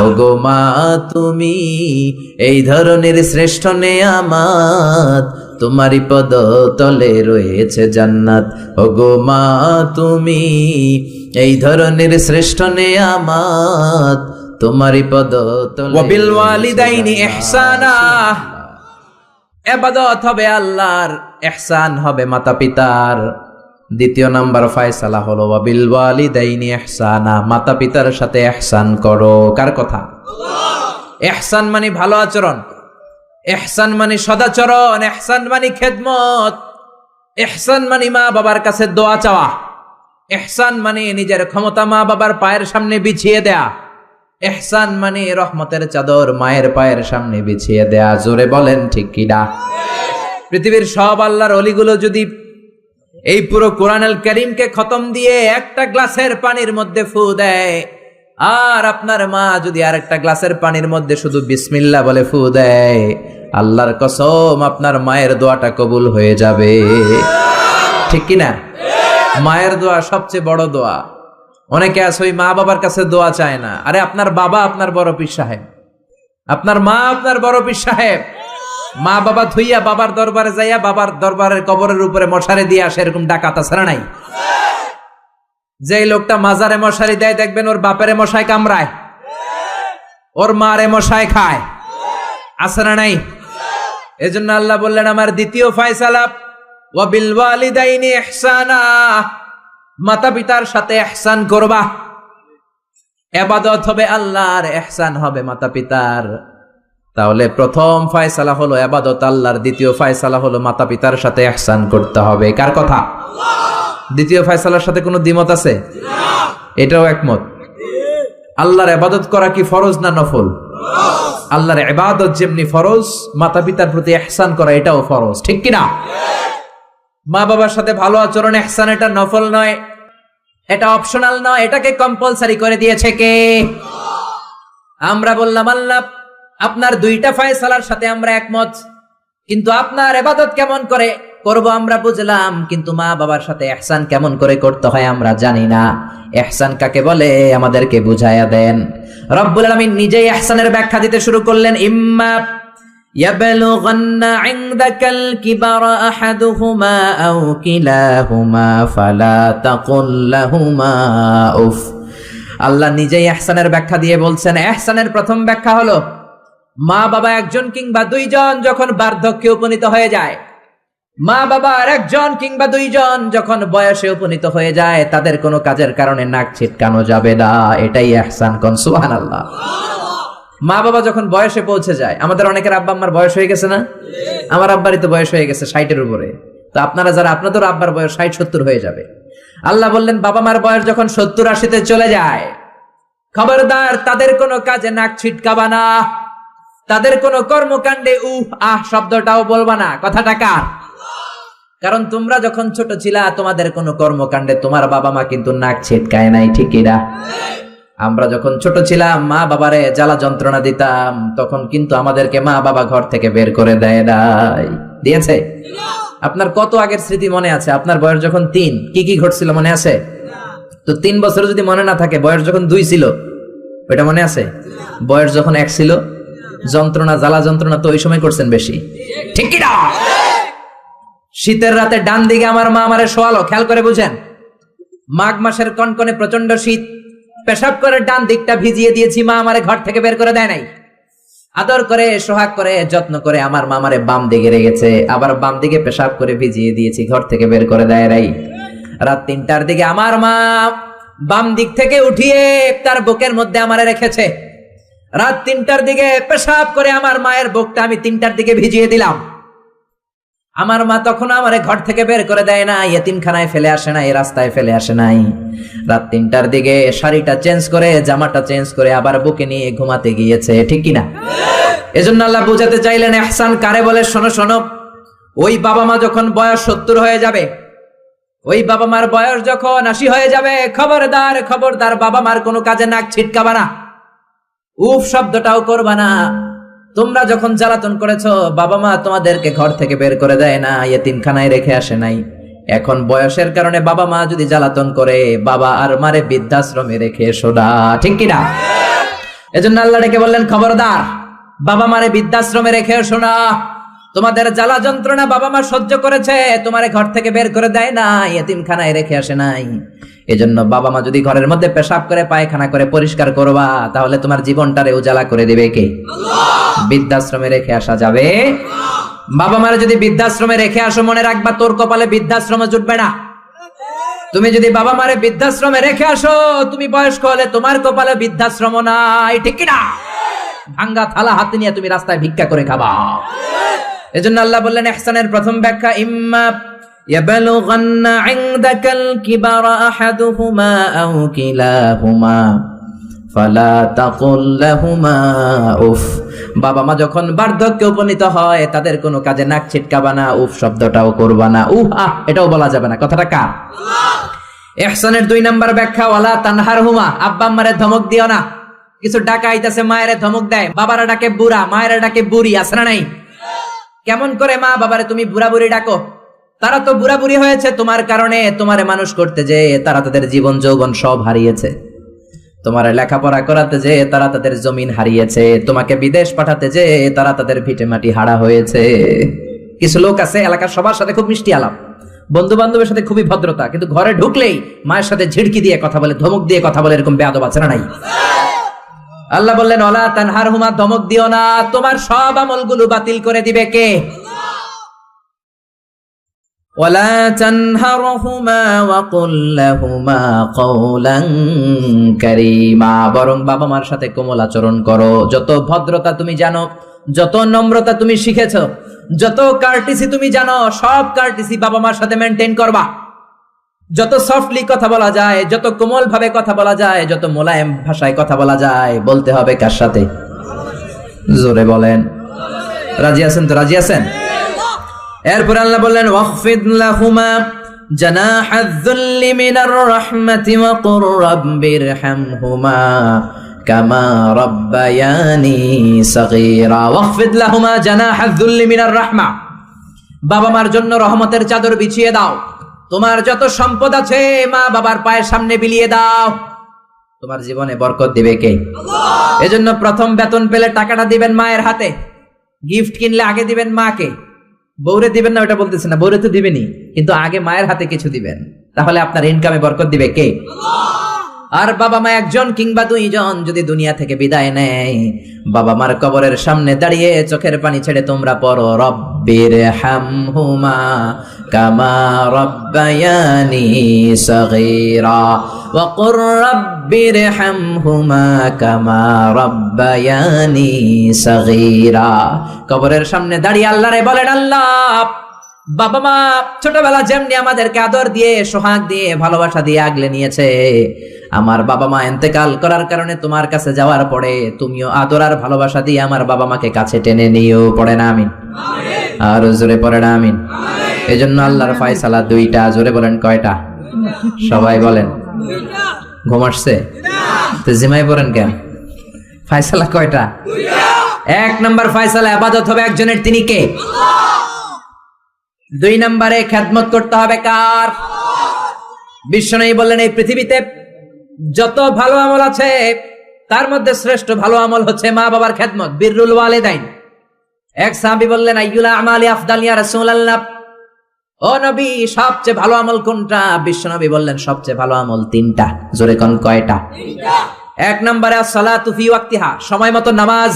ওগো মা তুমি এই ধরনের শ্রেষ্ঠ নেয়ামত, তোমারই পদ তলে রয়েছে জান্নাত। ওগো মা তুমি এই ধরনের শ্রেষ্ঠ নেয়ামত, তোমারই পদ তলে। ওয়া বিল ওয়ালিদাইনি ইহসানা, ইবাদত হবে আল্লাহর, ইহসান হবে মাতা পিতার। দ্বিতীয় নাম্বার ফয়সালা হলো ওয়া বিল ওয়ালিদাইনি ইহসানা, মাতা পিতার সাথে ইহসান করো। কার কথা? ইহসান মানে ভালো আচরণ, ইহসান মানে সদাচরণ, ইহসান মানে খেদমত, ইহসান মানে মা বাবার কাছে দোয়া চাওয়া, ইহসান মানে নিজের ক্ষমতা মা বাবার পায়ের সামনে বিছিয়ে দেয়া, ইহসান মানে রহমতের চাদর মায়ের পায়ের সামনে বিছিয়ে দেয়া। জোরে বলেন ঠিক কিনা? পৃথিবীর সব আল্লাহর ওলিগুলো যদি এই পুরো কোরআনুল কারীমকে খতম দিয়ে একটা গ্লাসের পানির মধ্যে ফু দেয়, আর আপনার মা যদি আরেকটা গ্লাসের পানির মধ্যে শুধু বিসমিল্লাহ বলে ফু দেয়, আল্লাহর কসম আপনার মায়ের দোয়াটা কবুল হয়ে যাবে। ঠিক কিনা? মায়ের দোয়া সবচেয়ে বড় দোয়া। অনেকে আছে ওই মা বাবার কাছে দোয়া চায় না। আরে আপনার বাবা আপনার বড় পীর সাহেব, আপনার মা আপনার বড় পীর সাহেব। মা বাবা থুইয়া বাবার দরবারে যাইয়া বাবার দরবারের কবরের উপরে মশারি দিয়ে আসে, এরকম ডাকাত আছে না নাই? যে লোকটা মাজারে মশারি দেয় দেখবেন ওর বাপেরে মশায় কামড়ায়, ওর মারে মশায় খায়, আছে না নাই? এজন্য আল্লাহ বললেন আমার দ্বিতীয় ফয়সালা ওয়া বিল ওয়ালিদাইনি ইহসানা, মাতা পিতার সাথে ইহসান করবা। ইবাদত হবে আল্লাহর, ইহসান হবে মাতা পিতার। তাহলে প্রথম ফয়সালা হলো ইবাদত আল্লাহর, দ্বিতীয় ফয়সালা হলো মাতা পিতার সাথে ইহসান করতে হবে। কার কথা? দ্বিতীয় ফয়সালার সাথে কোনো দ্বিমত আছে? এটাও একমত। আল্লাহর ইবাদত করা কি ফরজ না নফল? আল্লাহর ইবাদত যেমনি ফরজ, মাতা পিতার প্রতি ইহসান করা এটাও ফরজ। ঠিক কিনা? মা বাবার সাথে ভালো আচরণ ইহসান, এটা নফল নয়, এটা অপশনাল নয়, এটাকে কম্পালসারি করে দিয়েছে কে? আমরা বললাম আল্লাহ আপনার দুইটা ফয়সালার সাথে আমরা একমত, কিন্তু আপনার ইবাদত কেমন করে করব আমরা বুঝলাম, কিন্তু মা বাবার সাথে ইহসান কেমন করে করতে হয় আমরা জানি না। ইহসান কাকে বলে আমাদেরকে বুঝায়া দেন। রব্বুল আলামিন নিজেই ইহসানের ব্যাখ্যা দিতে শুরু করলেন। ইম্মা ইয়াবলুগান্না ইনদাকাল কিবারা আহাদুহুমা আও কিলাহুমা ফালা তাকুল লাহুমা উফ। আল্লাহ নিজেই ইহসানের ব্যাখ্যা দিয়ে বলছেন, ইহসানের প্রথম ব্যাখ্যা হলো মা বাবা একজন কিংবা দুইজন যখন বার্ধক্যে উপনীত হয়ে যায়, মা বাবার একজন কিংবা দুইজন যখন বয়সে উপনীত হয়ে যায়, তাদের কোনো কাজের কারণে নাক ছিটকানো যাবে না। এটাই ইহসান। কোন সুবহানাল্লাহ। মা বাবা যখন বয়সে পৌঁছে যায়, আমাদের অনেকের আব্বা আম্মার বয়স হয়ে গেছে না? আমার আব্বারই তো বয়স হয়ে গেছে 60-এর উপরে। তো আপনারা যারা, আপনাদের আব্বার বয়স 60-70 হয়ে যাবে। আল্লাহ বললেন বাবা মার বয়স যখন 70-80-তে চলে যায়, খবরদার তাদের কোনো কাজে নাক ছিটকাবা না, তাদের কোনো কর্মকাণ্ডে শব্দটাও বলবা না। কথাটা কার? কারণ তোমরা যখন ছোট ছিলা তোমাদের কোনো কর্মকাণ্ডে তোমার বাবা মা কিন্তু নাক ছিটকায় নাই। ঠিক কিনা? আমরা যখন ছোট ছিলাম মা বাবারে জ্বালা যন্ত্রণা দিতাম, তখন কিন্তু আমাদেরকে মা বাবা ঘর থেকে বের করে দেয় নাই। দিয়েছে? আপনার কত আগের স্মৃতি মনে আছে? আপনার বয়স যখন 3 কি কি ঘটছিল মনে আছে? তো 3 বছর যদি মনে না থাকে, বয়স যখন 2 ছিল ওইটা মনে আছে? বয়স যখন 1 ছিল, যন্ত্রণা জ্বালা যন্ত্রণা তো ওই সময় করছেন বেশি। ঠিক কিনা? শীতের রাতে ডান দিকে আমার মা আমারে শোয়ালো, খেয়াল করে বুঝেন। মাঘ মাসের কনকনে প্রচন্ড শীত, পেশাব করে ডান দিকটা ভিজিয়ে দিয়েছি, মা আমারে ঘর থেকে বের করে দেয় নাই। আদর করে সোহাগ করে যত্ন করে আমার মা আমারে বাম দিকে রেখেছে, আবার বাম দিকে পেশাব করে ভিজিয়ে দিয়েছি, ঘর থেকে বের করে দেয় নাই। রাত 3টার দিকে আমার মা বাম দিক থেকে উঠিয়ে তার বুকের মধ্যে আমারে রেখেছে। রাত 3টার দিকে পেশাব করে আমার মায়ের বুকটা আমি 3টার দিকে ভিজিয়ে দিলাম। আমার মা তখন আমারে ঘর থেকে বের করে দেয় না, ইয়েতিমখানায় ফেলে আসে নাই, রাস্তায় ফেলে আসে নাই। রাত 3টার দিকে শাড়িটা চেঞ্জ করে, জামাটা চেঞ্জ করে আবার বুকে নিয়ে ঘুমাতে গিয়েছে। ঠিক কিনা? এজন্য আল্লাহ বুঝাতে চাইলেন ইহসান কারে বলে। শোনো শোনো, ওই বাবা মা যখন বয়স 70 হয়ে যাবে, ওই বাবা মার বয়স যখন 80 হয়ে যাবে, খবরদার খবরদার বাবা মার কোনো কাজে নাক ছিটকাবা না, উফ শব্দটাও করবা না। তোমরা যখন জ্বালাতন করেছো, বাবা মা তোমাদেরকে ঘর থেকে বের করে দেয় না, ইয়েতিমখানায় রেখে আসে নাই। এখন বয়সের কারণে বাবা মা যদি জ্বালাতন করে, বাবা আর মারে বৃদ্ধাশ্রমে রেখে এসো না। ঠিক কিনা? এজন্য আল্লাহ ডেকে বললেন, খবরদার, বাবা মারে বৃদ্ধাশ্রমে রেখে এসো না। তোমাদের জ্বালা যন্ত্রণা বাবা মা সহ্য করেছে, তোমারে ঘর থেকে বের করে দেয় না, এতিমখানায় রেখে আসে নাই। এজন্য বাবা মা যদি ঘরের মধ্যে পেশাব করে পায়খানা করে পরিষ্কার করবা, তাহলে তোমার জীবনটারে উজালা করে দিবে কে? আল্লাহ। বৃদ্ধাশ্রমে রেখে আসা যাবে? বাবা মারে যদি বৃদ্ধাশ্রমে রেখে আসো, মনে রাখবা তোর কপালে বৃদ্ধাশ্রম জুটবে না। তুমি যদি বাবা মারে বৃদ্ধাশ্রমে রেখে আসো, তুমি বয়স্ক হলে তোমার কপালে বৃদ্ধাশ্রম নাই, ঠিক কি না? ভাঙ্গা থালা হাতে নিয়ে তুমি রাস্তায় ভিক্ষা করে খাবা। এজন্য আল্লাহ বললেন, ইহসানের প্রথম ব্যাখ্যা, ইম্মা ইয়াবলুগান্না ইনদাকাল কিবারা আহাদুহুমা আও কিলাহুমা ফালা তাকুল লাহুমা উফ। বাবা মা যখন বার্ধক্যে উপনীত হয়, তাদের কোনো কাজে নাক ছিটকাবা না, উফ শব্দটাও করবা না, উহ আহ এটাও বলা যাবে না। কথাটা কার? আল্লাহ। ইহসানের 2 নাম্বার ব্যাখ্যা, ওয়ালা তানহারহুমা, আব্বা আম্মারে ধমক দিও না। কিছু ডাকা আইতাছে, মায়েরে ধমক দেয়, বাবারা ডাকে বুড়া, মায়েরা ডাকে বুড়ি, আছে না নাই? কেমন করে মা বাবারে তুমি বুড়া বুড়ি ডাকো? তারা তো বুড়া বুড়ি হয়েছে তোমার কারণে। তোমারে মানুষ করতে যে তারা তাদের জীবন যৌবন সব হারিয়েছে, তোমার লেখাপড়া করাতে যে তারা তাদের জমিন হারিয়েছে, তোমাকে বিদেশ পাঠাতে যে তারা তাদের ভিটে মাটি হারা হয়েছে। কিছু লোক আছে এলাকার সবার সাথে খুব মিষ্টি আলাপ, বন্ধু বান্ধবের সাথে খুবই ভদ্রতা, কিন্তু ঘরে ঢুকলেই মায়ের সাথে ঝিড়কি দিয়ে কথা বলে, ধমক দিয়ে কথা বলে, এরকম বেয়াদব আছে না নাই? আল্লাহ বললেন, ওয়ালা তানহারহুমা, ধমক দিও না, তোমার সব আমলগুলো বাতিল করে দিবে কে? ওয়ালা তানহারহুমা ওয়া কুল লাহুমা কাওলান কারীমা, বরং বাবা মার সাথে কোমল আচরণ করো। যত ভদ্রতা তুমি জানো, যত নম্রতা তুমি শিখেছো, যত কার্টিসি তুমি জানো, সব কার্টিসি বাবা মার সাথে মেইনটেইন করবা। যত সফটলি কথা বলা যায়, যত কোমল ভাবে কথা বলা যায়, যত মোলায়েম ভাষায় কথা বলা যায়, বলতে হবে কার সাথে? জোরে বলেন, রাজি আছেন তো? রাজি আছেন? এরপর আল্লাহ বললেন, ওয়াখফিদ লাহুমা জানাহায যুল্লি মিনার রাহমাতি ওয়া কুর রাব্বিরহামহুমা কামা রাব্বায়ানি সাগীরা। ওয়াখফিদ লাহুমা জানাহায যুল্লি মিনার রাহমা, বাবা মার জন্য রহমতের চাদর বিছিয়ে দাও। তোমার যত সম্পদ আছে মা বাবার পায়ের সামনে বিলিয়ে দাও, তোমার জীবনে বরকত দিবে কে? আল্লাহ। এজন্য প্রথম বেতন পেলে টাকাটা দিবেন মায়ের হাতে, গিফট কিনলে আগে দিবেন মাকে। বউরে দিবেন না ওটা বলতেছে না, বউরে তো দিবেনই, কিন্তু আগে মায়ের হাতে কিছু দিবেন, তাহলে আপনার ইনকামে বরকত দিবে কে? আল্লাহ। আর বাবা মা একজন কিংবা 2 জন যদি দুনিয়া থেকে বিদায় নেয়, বাবা মার কবরের সামনে দাঁড়িয়ে চোখের পানি ছেড়ে তোমরা পড়ো, রব্বিরহামহুমা কামা রাব্বায়ানি সাগীরা ওয়া কুর রাব্বিরহামহুমা কামা রাব্বায়ানি সাগীরা। কবরের সামনে দাঁড়িয়ে আল্লাহরে বলেন, আল্লাহ, বাবা মা ছোটবেলা যেমনি আমাদেরকে আদর দিয়ে, সোহাগ দিয়ে, ভালোবাসা দিয়ে আগলে নিয়েছে, আমার বাবা মা ইন্তেকাল করার কারণে তোমার কাছে যাওয়ার পরে তুমিও আদর আর ভালোবাসা দিয়ে আমার বাবা মাকে কাছে টেনে নিও। পড়ে না আমিন? আর জোরে পড়ে না আমিন? এজন্য আল্লাহর ফয়সালা 2টা। জোরে বলেন, কয়টা? সবাই বলেন। ঘুম আসছে তো জিমাই পড়েন কেন? ফয়সালা কয়টা? 1 নাম্বার ফয়সালা, ইবাদত হবে একজনের, তিনি কে? আল্লাহ। 2 নম্বরে খেদমত করতে হবে কার? বিশ্বনবী বললেন, এই পৃথিবীতে যত ভালো আমল আছে তার মধ্যে শ্রেষ্ঠ ভালো আমল হচ্ছে মা বাবার খেদমত, বিররুল ওয়ালিদাইন। এক সাহাবী বললেন, আইয়ুল আমালি আফদাল ইয়া রাসূলুল্লাহ, ও নবী সবচেয়ে ভালো আমল কোনটা? বিশ্বনবী বললেন, সবচেয়ে ভালো আমল 3টা। জোরে কোন কয়টা? 3টা। 1 নম্বরে as-সালাতু ফি ওয়াক্তিহা, সময় মতো নামাজ।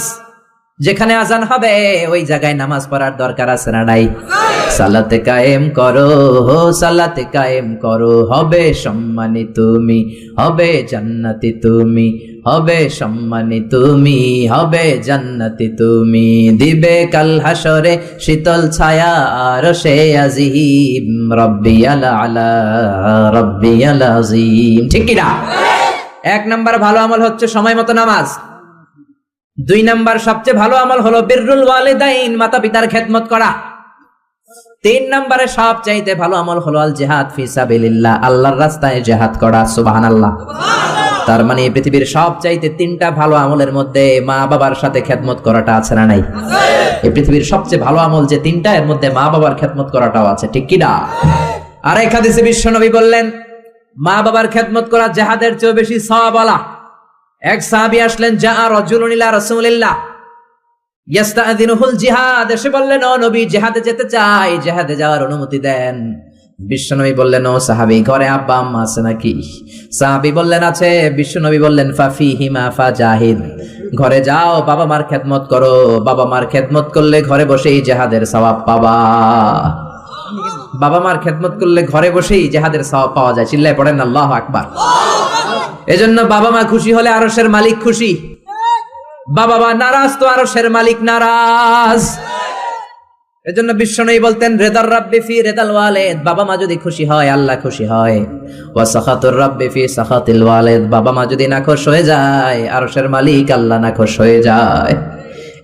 যেখানে আজান হবে ওই জায়গায় নামাজ পড়ার দরকার আছে না নাই? সালাতে কায়েম করো, সালাতে কায়েম করো, হবে সম্মানী তুমি, হবে জান্নাতি তুমি, হবে সম্মানী তুমি, হবে জান্নাতি তুমি, দিবে কাল হাসরে শীতল ছায়া আরশে আজিম, রব্বিয়াল আলা রব্বিয়াল আযীম। ঠিক কি না? 1 নাম্বার ভালো আমল হচ্ছে সময় মতো নামাজ। 2 নাম্বার সবচেয়ে ভালো আমল হলো বিররুল ওয়ালিদাইন, মাতা পিতার খেদমত করা। 3 নম্বরে সবচাইতে ভালো আমল হলো আল জিহাদ ফি সাবিলিল্লাহ, আল্লাহর রাস্তায় জিহাদ করা। সুবহানাল্লাহ। তার মানে এই পৃথিবীর সবচাইতে 3টা ভালো আমলের মধ্যে মা বাবার সাথে খেদমত করাটা আছে না নাই? এই পৃথিবীর সবচেয়ে ভালো আমল যে 3টা, এর মধ্যে মা বাবার খেদমত করাটাও আছে। ঠিক কি না? আর এক হাদিসে বিশ্বনবী বললেন, মা বাবার খেদমত করা জিহাদের চেয়ে বেশি সওয়াবওয়ালা। এক সাহাবী আসলেন, যা রাজুলুন ইলা রাসূলিল্লাহ ইস্তাযিনুহুল জিহাদ, এসে বললেন, ও নবী, জিহাদে যেতে চাই, জিহাদে যাওয়ার অনুমতি দেন। বিশ্বনবী বললেন, ও সাহাবী, ঘরে আব্বা আম্মা আছে নাকি? সাহাবী বললেন, আছে। বিশ্বনবী বললেন, ফাফিহিমা ফাজাহিদ, ঘরে যাও, বাবা মার খেদমত করো, বাবা মার খেদমত করলে ঘরে বসেই জিহাদের সওয়াব পাবা। বাবা মার খেদমত করলে ঘরে বসেই জিহাদের সওয়াব পাওয়া যায়। চিল্লায় পড়েন আল্লাহু আকবার। এজন্য বাবা মা খুশি হলে আরশের মালিক খুশি, বাবা মা নারাজ তো আরশের মালিক নারাজ। এজন্য বিশ্বনবী বলতেন, রিদার রাব্বি ফি রিদাল ওয়ালিদ, বাবা মা যদি খুশি হয় আল্লাহ খুশি হয়। ওয়া সাখাতুর রাব্বি ফি সাখাতিল ওয়ালিদ, বাবা মা যদি নাখোশ হয়ে যায় আরশের মালিক আল্লাহ নাখোশ হয়ে যায়।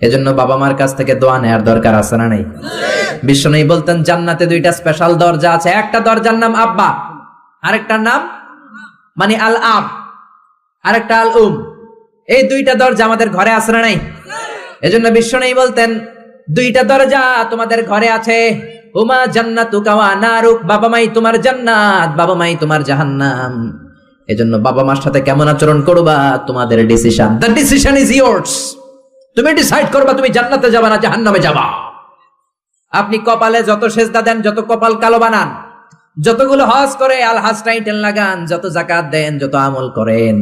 এজন্য বাবা মার কাছ থেকে দোয়া নেওয়ার দরকার আছে না নাই? বিশ্বনবী বলতেন, জান্নাতে দুইটা স্পেশাল দরজা আছে, একটা দরজার নাম আব্বা, আরেকটার নাম মানে আল আব, আরেকটা আল উম। এই দুইটা দরজা আমাদের ঘরে আছে না নাই? এজন্য বিশ্বনবী বলতেন, দুইটা দরজা তোমাদের ঘরে আছে, উমা জান্নাতুকা ওয়া নারুক, বাবা মাই তোমার জান্নাত, বাবা মাই তোমার জাহান্নাম। এজন্য বাবা মার সাথে কেমন আচরণ করবা তোমাদের decision, the decision is years. তুমি ডিসাইড করবা তুমি জান্নাতে যাবা না জাহান্নামে যাবা। আপনি কপালে যত সেজদা দেন, যত কপাল কালো বানান, যতগুলো হজ করে আল হাজ টাইটেল লাগান, যত যাকাত দেন, যত আমল করেন,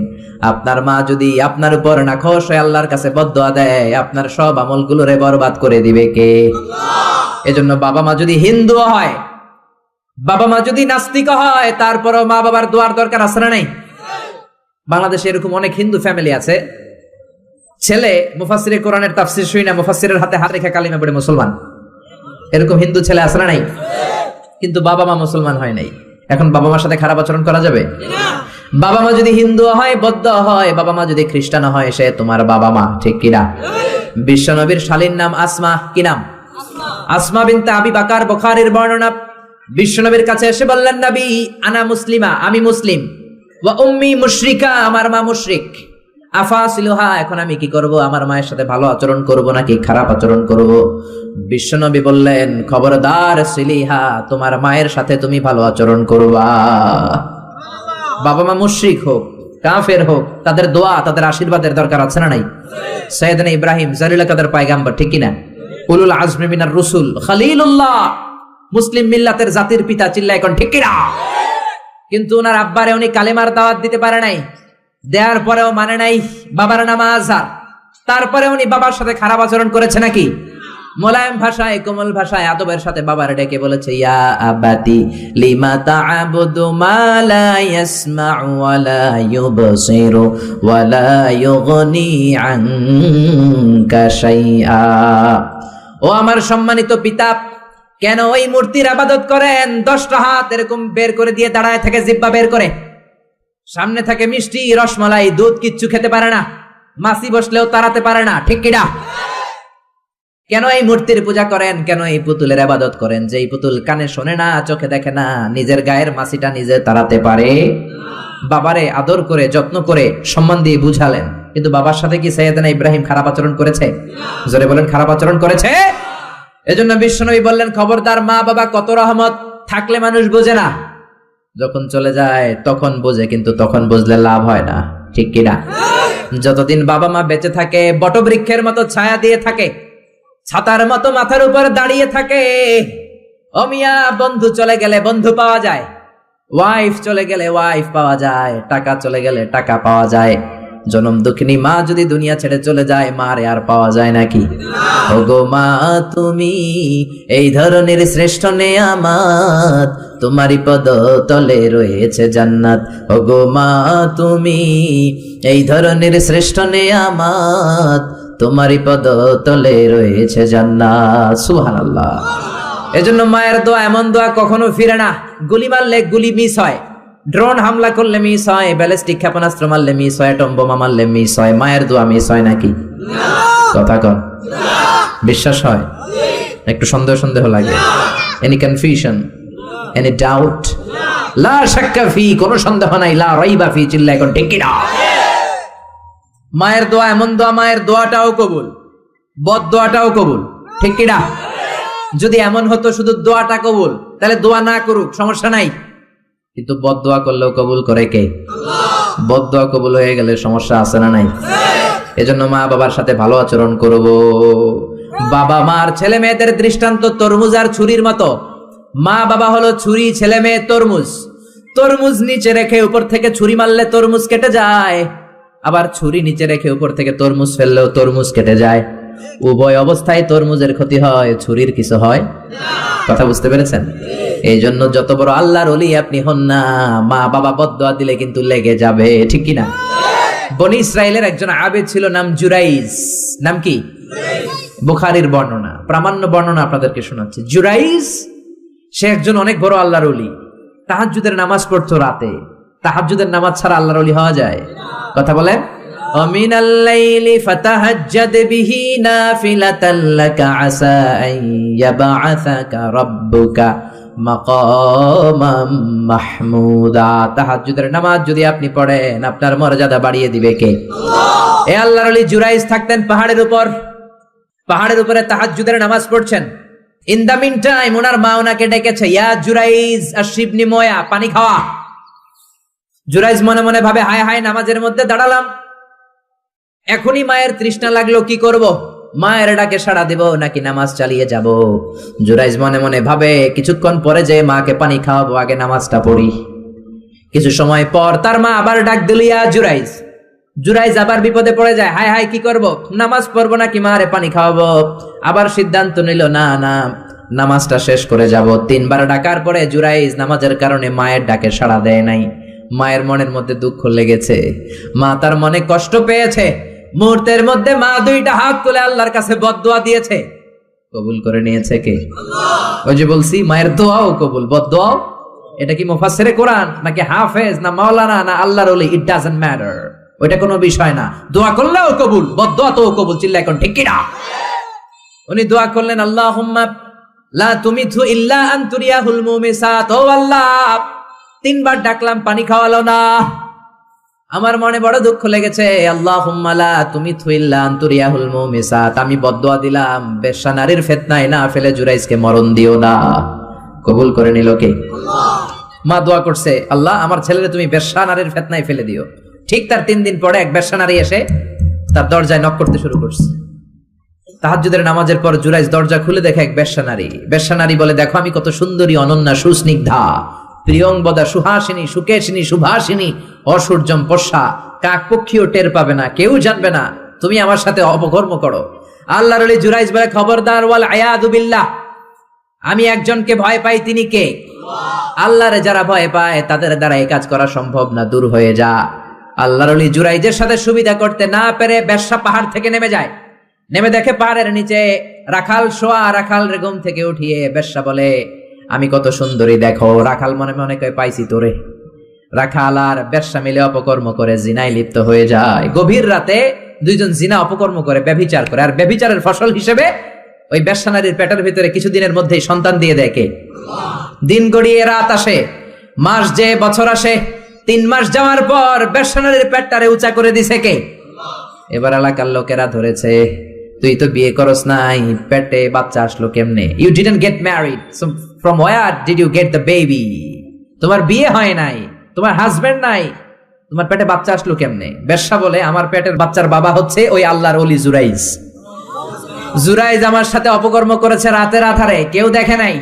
আপনার মা যদি আপনার উপর নাখোশ হয়ে আল্লাহর কাছে বদদোয়া দেয়, আপনার সব আমলগুলোরে বরবাদ করে দিবে কে? আল্লাহ। এজন্য বাবা মা যদি হিন্দু হয়, বাবা মা যদি নাস্তিক হয়, তারপরও মা বাবার দোয়ার দরকার আছে না নাই? বাংলাদেশে এরকম অনেক হিন্দু ফ্যামিলি আছে, ছেলে মুফাসসিরে কোরআনের তাফসীর শুই না, মুফাসসিরের হাতে হাত রেখে কালিমা পড়ে মুসলমান। এরকম হিন্দু ছেলে আছে না নাই? কিন্তু বাবা মা মুসলমান হয় নাই। এখন বাবা মার সাথে খারাপ আচরণ করা যাবে? বাবা মা যদি হিন্দু হয়, বৌদ্ধ হয়, বাবা মা যদি খ্রিস্টান হয়, সে তোমার বাবা মা, ঠিক কিনা? বিশ্বনবীর শালীর নাম আসমা, কি নাম? আসমা বিনতে আবি বকর, বুখারীর বর্ণনা। বিশ্বনবীর কাছে এসে বললেন, নবী, আনা মুসলিমা, আমি মুসলিম, ওয়া উম্মি মুশরিকা, আমার মা মুশরিক, আফাসিলুহা, এখন আমি কি করব? আমার মায়ের সাথে ভালো আচরণ করব নাকি খারাপ আচরণ করব? বিশ্বনবী বললেন, খবরদার সিলিহা, তোমার মায়ের সাথে তুমি ভালো আচরণ করবা। বাবা মা মুশরিক হোক, কাফের হোক, তাদের দোয়া, তাদের আশীর্বাদের দরকার আছে না নাই? সাইয়েদনা ইব্রাহিম জালিল কাদের পয়গাম্বর, ঠিক কিনা? উলুল আজমি মিনার রুসুল, খলিলুল্লাহ, মুসলিম মিল্লাতের জাতির পিতা, চিল্লায় এখন ঠিক কিনা? কিন্তু ওনার আব্বারে উনি কালেমার দাওয়াত দিতে পারে নাই, দেওয়ার পরেও মানে নাই। বাবার নাম আজহার, তারপরে উনি বাবার সাথে খারাপ আচরণ করেছে নাকি? মোলায়েম ভাষায়, কোমল ভাষায়, আদবের সাথে বাবার ডেকে বলেছে, ইয়া আবাতি লিমা তা'বুদু মা লা ইয়াসমা'ু ওয়া লা ইউবসিরু ওয়া লা ইউগনি আনকা শাইআ। ও আমার সম্মানিত পিতা, কেন ওই মূর্তির ইবাদত করেন? 10টা হাত এরকম বের করে দিয়ে দাঁড়ায় থাকে, জিহ্বা বের করে, সামনে থাকে মিষ্টি, রসমালাই, দুধ, কিচ্ছু খেতে পারে না, মাছি বসলেও তাড়াতে পারে না, ঠিক কিনা? কেন এই মূর্তির পূজা করেন? কেন এই পুতুলের ইবাদত করেন? যে এই পুতুল কানে শোনে না, চোখে দেখে না, নিজের গায়ের মাছিটা নিজে তাড়াতে পারে? বাবারে আদর করে, যত্ন করে, সম্মান দিয়ে বুঝালেন, কিন্তু বাবার সাথে কি সাইয়েদনা ইব্রাহিম খারাপ আচরণ করেছে? জোরে বলেন, খারাপ আচরণ করেছে? এজন্য বিশ্বনবী বললেন, খবরদার, মা বাবা কত রহমত, থাকলে মানুষ বোঝে না, যখন চলে যায় তখন বোঝে, কিন্তু তখন বুঝলে লাভ হয় না, ঠিক কিনা? যতদিন বাবা মা বেঁচে থাকে, বটবৃক্ষের মতো ছায়া দিয়ে থাকে, ছাতার মতো মাথার উপর দাঁড়িয়ে থাকে। ও মিয়া, বন্ধু চলে গেলে বন্ধু পাওয়া যায়, ওয়াইফ চলে গেলে ওয়াইফ পাওয়া যায়, টাকা চলে গেলে টাকা পাওয়া যায়। জনম দুঃখিনী মা যদি দুনিয়া ছেড়ে চলে যায়, মারে আর পাওয়া যায় নাকি? ওগো মা, তুমি এই ধরনের শ্রেষ্ঠ নেয়ামত, তোমারই পদ তলে রয়েছে জান্নাত। ওগো মা, তুমি এই ধরনের শ্রেষ্ঠ নেয়ামত, তোমারই পদ তলে রয়েছে জান্নাত। সুবহানাল্লাহ। এজন্য মায়ের দোয়া এমন দোয়া কখনো ফিরে না। গুলি মারলে গুলি মিস হয়, ড্রোন হামলা করলে মিস হয়, ব্যালিস্টিক ক্ষেপণাস্ত্র মারলে মিস হয়, অ্যাটম বোমা মারলে মিস হয়, মায়ের দোয়া মিস হয় নাকি? কথা কন, বিশ্বাস হয়? একটু সন্দেহ সন্দেহ লাগে? Any confusion, any doubt? লা শাক্কা ফি, কোনো সন্দেহ নাই, লা রাইবা ফি, চিল্লা এখন ঠিক কিনা? মায়ের দোয়া এমন দোয়া, মায়ের দোয়াটাও কবুল, বদ দোয়াটাও কবুল, ঠিক কিনা? যদি এমন হতো শুধু দোয়াটা কবুল, তাহলে দোয়া না করুক সমস্যা নাই, কিন্তু বদ দোয়া করলেও কবুল করে কে? আল্লাহ। বদদোয়া কবুল হয়ে গেলে সমস্যা আছে না নাই? এজন্য মা বাবার সাথে ভালো আচরণ করব। বাবা মার ছেলে মেয়েদের দৃষ্টান্ত তরমুজ আর ছুরির মতো। মা বাবা হলো ছুরি, ছেলে মেয়ে তরমুজ। তরমুজ নিচে রেখে উপর থেকে ছুরি মারলে তরমুজ কেটে যায়, আবার ছুরি নিচে রেখে উপর থেকে তরমুজ ফেললেও তরমুজ কেটে যায়। উভয় অবস্থায় তরমুজের ক্ষতি হয়, ছুরির কিছু হয় কথা বুঝতে পেরেছেন? এই জন্য যত বড় আল্লাহর ওলি আপনি হন না, মা বাবা বদদোয়া দিলে কিন্তু লেগে যাবে, ঠিক কিনা? বনি ইসরায়েলের একজন আবেদ ছিল, নাম জুরাইজ। নাম কি? বুখারীর বর্ণনা, প্রামাণ্য বর্ণনা আপনাদেরকে শোনাচ্ছি। জুরাইজ সে একজন অনেক বড় আল্লাহর ওলি। তাহাজ্জুদের নামাজ পড়তো রাতে। তাহাজ্জুদের নামাজ ছাড়া আল্লাহর ওলি হওয়া যায়? কথা বলেন। ওমিনাল লাইলি ফাতাহাজ্জাদ বিহি নাফিলাতান লাকা আসা আন ইয়াবআসাকা রাব্বুকা মাকামাম মাহমুদা। তাহাজ্জুদের নামাজ যদি আপনি পড়েন, আপনার মর্যাদা বাড়িয়ে দিবে কে? আল্লাহ। এই আল্লাহর ওলি জুরাইজ থাকতেন পাহাড়ের উপর। পাহাড়ের উপরে তাহাজ্জুদের নামাজ পড়ছেন। ইন দা মিন টাইম ওনার মা ওনাকে ডেকেছে, ইয়া জুরাইজ আশরিবনি ময়া, পানি খাওয়া। জুরাইজ মনে মনে ভাবে, হায় হায়, নামাজের মধ্যে দাঁড়ালাম, এখনই মায়ের তৃষ্ণা লাগলো, কি করব? মায়ের ডাকে সাড়া দেব নাকি নামাজ চালিয়ে যাব? জুরাইজ মনে মনে ভাবে, কিছুক্ষণ পরে যে মাকে পানি খাওয়াবো, আগে নামাজটা পড়ি। কিছু সময় পর তার মা আবার ডাক দিল, ইয়া জুরাইজ। জুরাইজ আবার বিপদে পড়ে যায়, হায় হায়, কি করব? নামাজ পড়বো নাকি মারে পানি খাওয়াবো? আবার সিদ্ধান্ত নিল, না না, নামাজটা শেষ করে যাব। 3 বার ডাকার পরে জুরাইজ নামাজের কারণে মায়ের ডাকে সাড়া দেয় নাই। মায়ের মনের মধ্যে দুঃখ লেগেছে, মা তার মনে কষ্ট পেয়েছে। মুহূর্তের মধ্যে মা 2টা হাত তুলে আল্লাহর কাছে বদদোয়া দিয়েছে। কবুল করে নিয়েছে কে? আল্লাহ। ওই যে বলছি, মায়ের দোয়াও কবুল, বদদোয়াও। এটা কি মুফাসসিরে কোরআন নাকি হাফেজ না মাওলানা না আল্লাহর ওলি, ইট ডাজন্ট ম্যাটার। ওইটা কোনো বিষয় না। দোয়া করলেও কবুল, বদদোয়া তো কবুল। চিল্লা এখন ঠিক কি না? উনি দোয়া করলেন, আল্লাহুম্মা লা তুমিথু ইল্লা আন তুরিয়াহুল মুমিসাত। ও আল্লাহ, 3 বার ডাকলাম, পানি খাওয়ালো না। আমার মনে বড় দুঃখ লেগেছে। আল্লাহুম্মা লা তুমিথু ইল্লা আন তুরিয়াহুল মুমিসাত। আমি বদদোয়া দিলাম, বেশ্যা নারীর ফিতনায় না ফেলে জুরাইজকে মরণ দিও না। কবুল করে নিল কে? আল্লাহ। মা দোয়া করছে, আল্লাহ, আমার ছেলেরে তুমি বেশ্যা নারীর ফিতনায় ফেলে দিও। ঠিক তার 3 দিন পরে এক বেশ্যা নারী এসে তার দরজায় নক করতে শুরু করছে। তাহাজ্জুদের নামাজের পর জুরাইজ দরজা খুলে দেখে এক বেশ্যা নারী। বেশ্যা নারী বলে, দেখো আমি কত সুন্দরী, অনন্যা, সুস্নিগ্ধা, প্রিয়ংবদা, সুহাসিনী, সুকেশিনী, সুভাসিনী, অসূর্যম পশা, কাক পক্ষীও টের পাবে না, কেউ জানবে না তুমি আমার সাথে অপকর্ম করো। আল্লাহর ওলি জুরাইজ বলে, খবরদার, ওয়াল আয়াদু বিল্লাহ, আমি একজনকে ভয় পাই, তিনি কে? আল্লাহরে যারা ভয় পায় তাদের দ্বারা এই কাজ করা সম্ভব না, দূর হয়ে যা। আল্লাহর ওলি জুরাইজের সাথে সুবিধা করতে না পেরে বেশ্যা পাহাড় থেকে নেমে যায়। নেমে দেখে পাহাড়ের নিচে রাখাল শোয়া। রাখাল ঘুম থেকে উঠিয়ে বেশ্যা বলে, আমি কত সুন্দরী দেখো। রাখাল মনে মনে কয়, পাইছি তোরে। রাখাল আর বেশ্যা মিলে অপকর্ম করে জিনায় লিপ্ত হয়ে যায়। গভীর রাতে 2 জন জিনা অপকর্ম করে, ব্যভিচার করে। আর ব্যভিচারের ফসল হিসেবে ওই বেশ্যা নারীর পেটের ভিতরে কিছুদিনের মধ্যেই সন্তান দিয়ে দেয় কে? দিন গড়িয়ে রাত আসে, মাস যে বছর আসে। 3 মাস যাওয়ার পর বেশ্যা নারীর পেটটারে উঁচা করে দিছে কে? এবার এলাকার লোকেরা ধরেছে, তুই তো বিয়ে করস নাই, পেটে বাচ্চা আসলো কেমনে? You didn't get married, so from where did you get the baby? তোমার বিয়ে হয় নাই, তোমার হাজবেন্ড নাই, তোমার পেটে বাচ্চা আসলো কেমনে? বেশ্যা বলে, আমার পেটের বাচ্চার বাবা হচ্ছে ওই আল্লাহর ওলি জুরাইজ। জুরাইজ আমার সাথে অপকর্ম করেছে রাতের আধারে, কেউ দেখে নাই।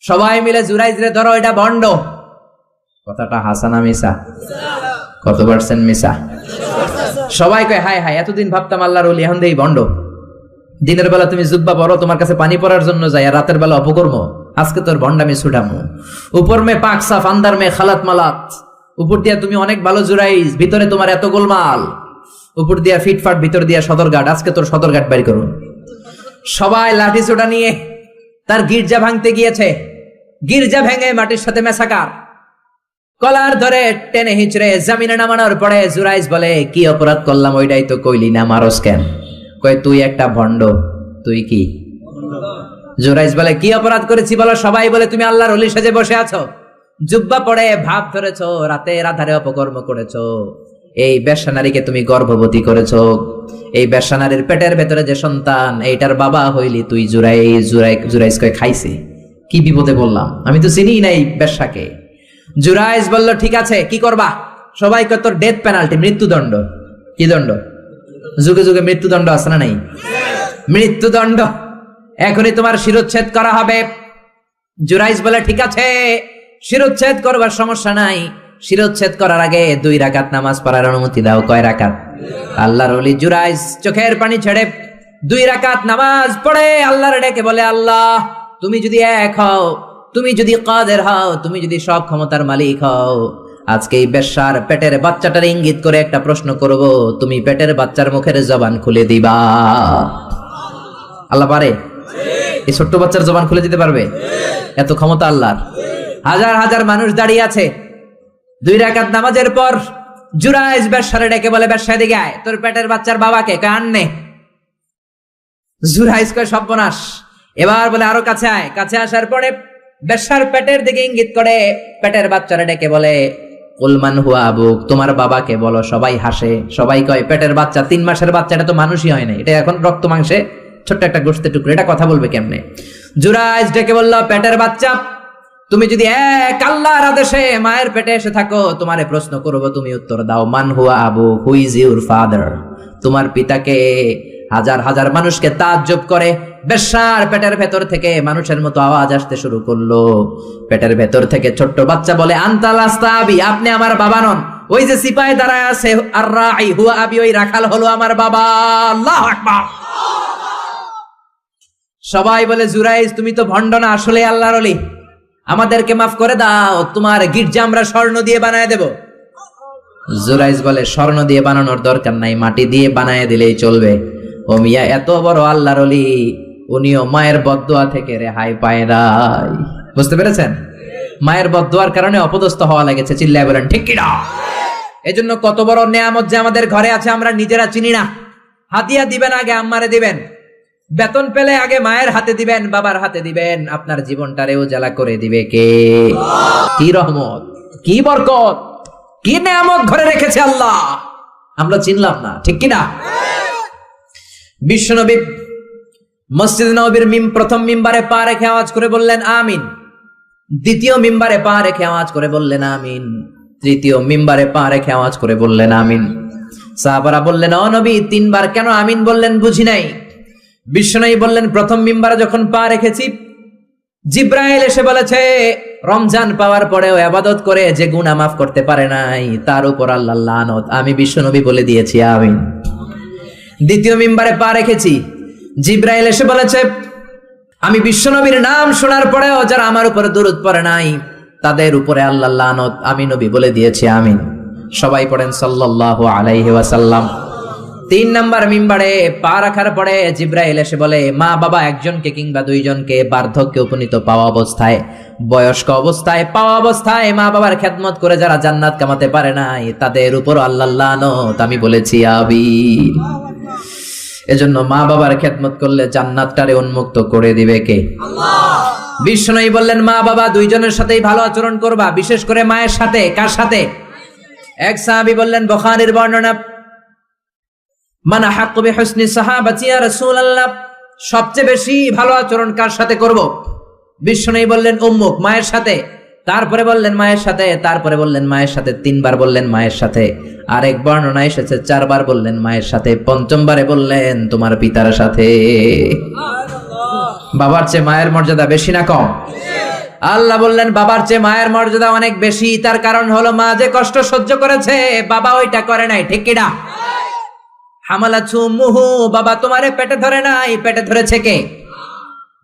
সবাই মিলে জুরাইজ রে ধরো, এটা ভণ্ড। কথাটা হাসানা মিসা? কত পার্সেন্ট মিসা? সবাই কয়, হায় হায়, এতদিন ভাবতাম আল্লাহর ওলি, এখন দেই ভণ্ড। দিনের বেলা তুমি জুব্বা পরো, তোমার কাছে পানি পড়ার জন্য যাই, আর রাতের বেলা অপকর্ম। আজকে তোর ভণ্ডামি ছুটামু। উপর মে পাক সাফ, আন্দার মে খালাত মালাত। উপর দিয়া তুমি অনেক ভালো জুরাইজ, ভিতরে তোমার এত গোলমাল। উপর দিয়া ফিটফাট, ভিতর দিয়া সদরঘাট। আজকে তোর সদরঘাট বের করুন। সবাই লাঠি ছোটা নিয়ে তার গির্জা ভাঙতে গিয়েছে। গির্জা ভেঙে মাটির সাথে মেসাকার। কলার ধরে টেনে হিচড়ে জামিনে নামানোর পরে জুরাইজ বলে, কি অপরাধ করলাম? ওইটাই তো কইলি না, মারস কেন? কয়, তুই একটা ভণ্ড। তুই কি? জুরাইজ বলে, কি অপরাধ করেছি বলো? সবাই বলে, তুমি আল্লাহর ওলি সেজে বসে আছো, জুব্বা পড়ে ভাব ধরেছো, রাতের আধারে অপকর্ম করেছো। এই বেশ্যা নারীকে তুমি গর্ভবতী করেছো। এই বেশ্যা নারীর পেটের ভেতরে যে সন্তান, এইটার বাবা হইলি তুই। জুরাইজ কয়, খাইছে। কি বিপদে বললাম, আমি তো চিনি নাই বেশ্যাকে। জুরাইজ বলল, ঠিক আছে, কি করবা? সবাই কত ডেথ পেনাল্টি, মৃত্যুদণ্ড। কি দণ্ড? যুগে যুগে মৃত্যুদণ্ড আছে না নাই? মৃত্যুদণ্ড। এখনই তোমার শিরোচ্ছেদ করা হবে। জুরাইজ বলে ঠিক আছে, শিরোচ্ছেদ করবার সমস্যা নাই, শিরোচ্ছেদ করার আগে 2 রাকাত নামাজ পড়ার অনুমতি দাও। কয় রাকাত? আল্লাহর ওলি জুরাইজ চোখের পানি ছেড়ে 2 রাকাত নামাজ পড়ে আল্লাহর ডেকে বলে, আল্লাহ তুমি যদি এক হও, তুমি যদি কাদের হও, তুমি যদি সব ক্ষমতার মালিক হও, আজকে এই বেশ্যার পেটের বাচ্চাটার ইঙ্গিত করে একটা প্রশ্ন করব, তুমি পেটের বাচ্চার মুখের জবান খুলে দিবা। আল্লাহ পারে? এই ছোট্ট বাচ্চার জবান খুলে দিতে পারবে? এত ক্ষমতা আল্লাহর। হাজার হাজার মানুষ দাঁড়িয়ে আছে। 2 রাকাত নামাজের পর জুরাইজ বেশ্যারে ডেকে বলে, বেশ্যা দিকে আয়, তোর পেটের বাচ্চার বাবাকে কান্নে। জুরাইজ কয় সর্বনাশ। এবার বলে আরো কাছে আয়। কাছে আসার পরে বেশ্যার পেটের দিকে ইঙ্গিত করে পেটের বাচ্চারা ডেকে বলে, কুলমান হুয়া আবুক, তোমার বাবাকে বলো। সবাই হাসে, সবাই কয় পেটের বাচ্চা, 3 মাসের বাচ্চা, এটা তো মানুষই হয় না, এটা এখন রক্ত মাংসে ছোট্ট একটা গোশতের টুকরো, এটা কথা বলবে কেমনে? জুরাইজ ডেকে বলল, পেটের বাচ্চা, তুমি যদি এক আল্লাহর আদেশে মায়ের পেটে এসে থাকো, তোমারে প্রশ্ন করব, তুমি উত্তর দাও। মান হুয়া আবুক, হু ইজ ইউর ফাদার? তোমার পিতাকে? হাজার হাজার মানুষকে তাজ্জব করে বেশ্যার পেটের ভেতর থেকে মানুষের মতো আওয়াজ আসতে শুরু করলো। পেটের ভেতর থেকে ছোট্ট বাচ্চা বলে, আনতা লাস্তা আবি, আপনি আমার বাবা নন। ওই যে সিপাহি দাঁড়ায় আছে, আর রাই হুয়া আবি, ওই রাখাল হলো আমার বাবা। আল্লাহু আকবার। সবাই বলে, জুরাইজ তুমি তো ভণ্ড না, আসলে আল্লাহর ওলি, আমাদেরকে মাফ করে দাও, তোমার গির্জা আমরা স্বর্ণ দিয়ে বানায় দেব। জুরাইজ বলে, স্বর্ণ দিয়ে বানানোর দরকার নাই, মাটি দিয়ে বানায় দিলেই চলবে। ও মিয়া, এত বড় আল্লাহর ওলি, উনিও মায়ের বদদুয়া থেকে রেহাই পায় নাই। বুঝতে পেরেছেন? মায়ের বদদুয়ার কারণে অপদস্থ হওয়া লেগেছে। চিল্লায় বলেন ঠিক কি না? এজন্য কত বড় নেয়ামত যে আমাদের ঘরে আছে আমরা নিজেরা চিনি না। হাদিয়া দিবেন আগে আম্মারে দিবেন, বেতন পেলে আগে মায়ের হাতে দিবেন, বাবার হাতে দিবেন, আপনার জীবনটারে উজালা করে দিবে কে? কি রহমত, কি বরকত, কি নেয়ামত ঘরে রেখেছে আল্লাহ, আমরা চিনলাম না। ঠিক কি না? বিশ্বনবী মসজিদ নববীর প্রথম মিম্বারে পা রেখে আওয়াজ করে বললেন আমিন। দ্বিতীয় মিম্বারে পা রেখে আওয়াজ করে বললেন আমিন। তৃতীয় মিম্বারে পা রেখে আওয়াজ করে বললেন আমিন। সাহাবারা বললেন, ও নবী, 3 বার কেন আমিন বললেন? বুঝি নাই। বিশ্বনবী বললেন, প্রথম মিম্বারে যখন পা রেখেছি, জিব্রাইল এসে বলেছে, রমজান পাওয়ার পরেও ইবাদত করে যে গুনাহ মাফ করতে পারে নাই, তার উপর আল্লাহর লানত। আমি বিশ্বনবী বলে দিয়েছি আমিন। দ্বিতীয় মিম্বারে পা রেখেছি, জিব্রাইল এসে বলেছে, আমি বিশ্বনবীর নাম শোনার পরেও যারা আমার উপরে দরুদ পড়ে নাই, তাদের উপরে আল্লাহর লানত। আমি নবী বলে দিয়েছি আমিন। সবাই পড়েন সাল্লাল্লাহু আলাইহি ওয়াসাল্লাম। 3 নাম্বার মিম্বারে পা রাখার পরে জিব্রাইল এসে বলে, মা বাবা একজনকে কিংবা 2 জনকে বার্ধক্যে উপনীত পাওয়া অবস্থায়, বয়স্ক অবস্থায়, পাওয়া অবস্থায় মা বাবার খেদমত করে যারা জান্নাত কামাতে পারে নাই, তাদের উপর আল্লাহর লানত। আমি বলেছি আমিন। এজন্য মা বাবার খেদমত করলে জান্নাতটারে উন্মুক্ত করে দিবে কে? আল্লাহ। বিশ্বনবী বললেন, মা বাবা 2 জনের সাথেই ভালো আচরণ করবা, বিশেষ করে মায়ের সাথে। কার সাথে? এক সাহাবী বললেন, বুখারীর বর্ণনা, মান আহাক্কু বিহুসনি সাহাবাতি ইয়া রাসূলুল্লাহ, সবচেয়ে বেশি ভালো আচরণ কার সাথে করব? বিশ্বনবী বললেন, উম্মুক, মায়ের সাথে। তারপরে বললেন মায়ের সাথে, তারপরে বললেন মায়ের সাথে, 3 বার বললেন মায়ের সাথে। আরেক বর্ণনা এসেছে 4 বার বললেন মায়ের সাথে, 5ম বারে বললেন তোমার পিতার সাথে। বাবার চেয়ে মায়ের মর্যাদা বেশি না কম? আল্লাহ বললেন বাবার চেয়ে মায়ের মর্যাদা অনেক বেশি। তার কারণ হলো মা যে কষ্ট সহ্য করেছে, বাবা ওইটা করে নাই। ঠিক কিনা? হামালাতু উম্মুহু, বাবা তোমারে পেটে ধরে নাই, পেটে ধরেছে কে?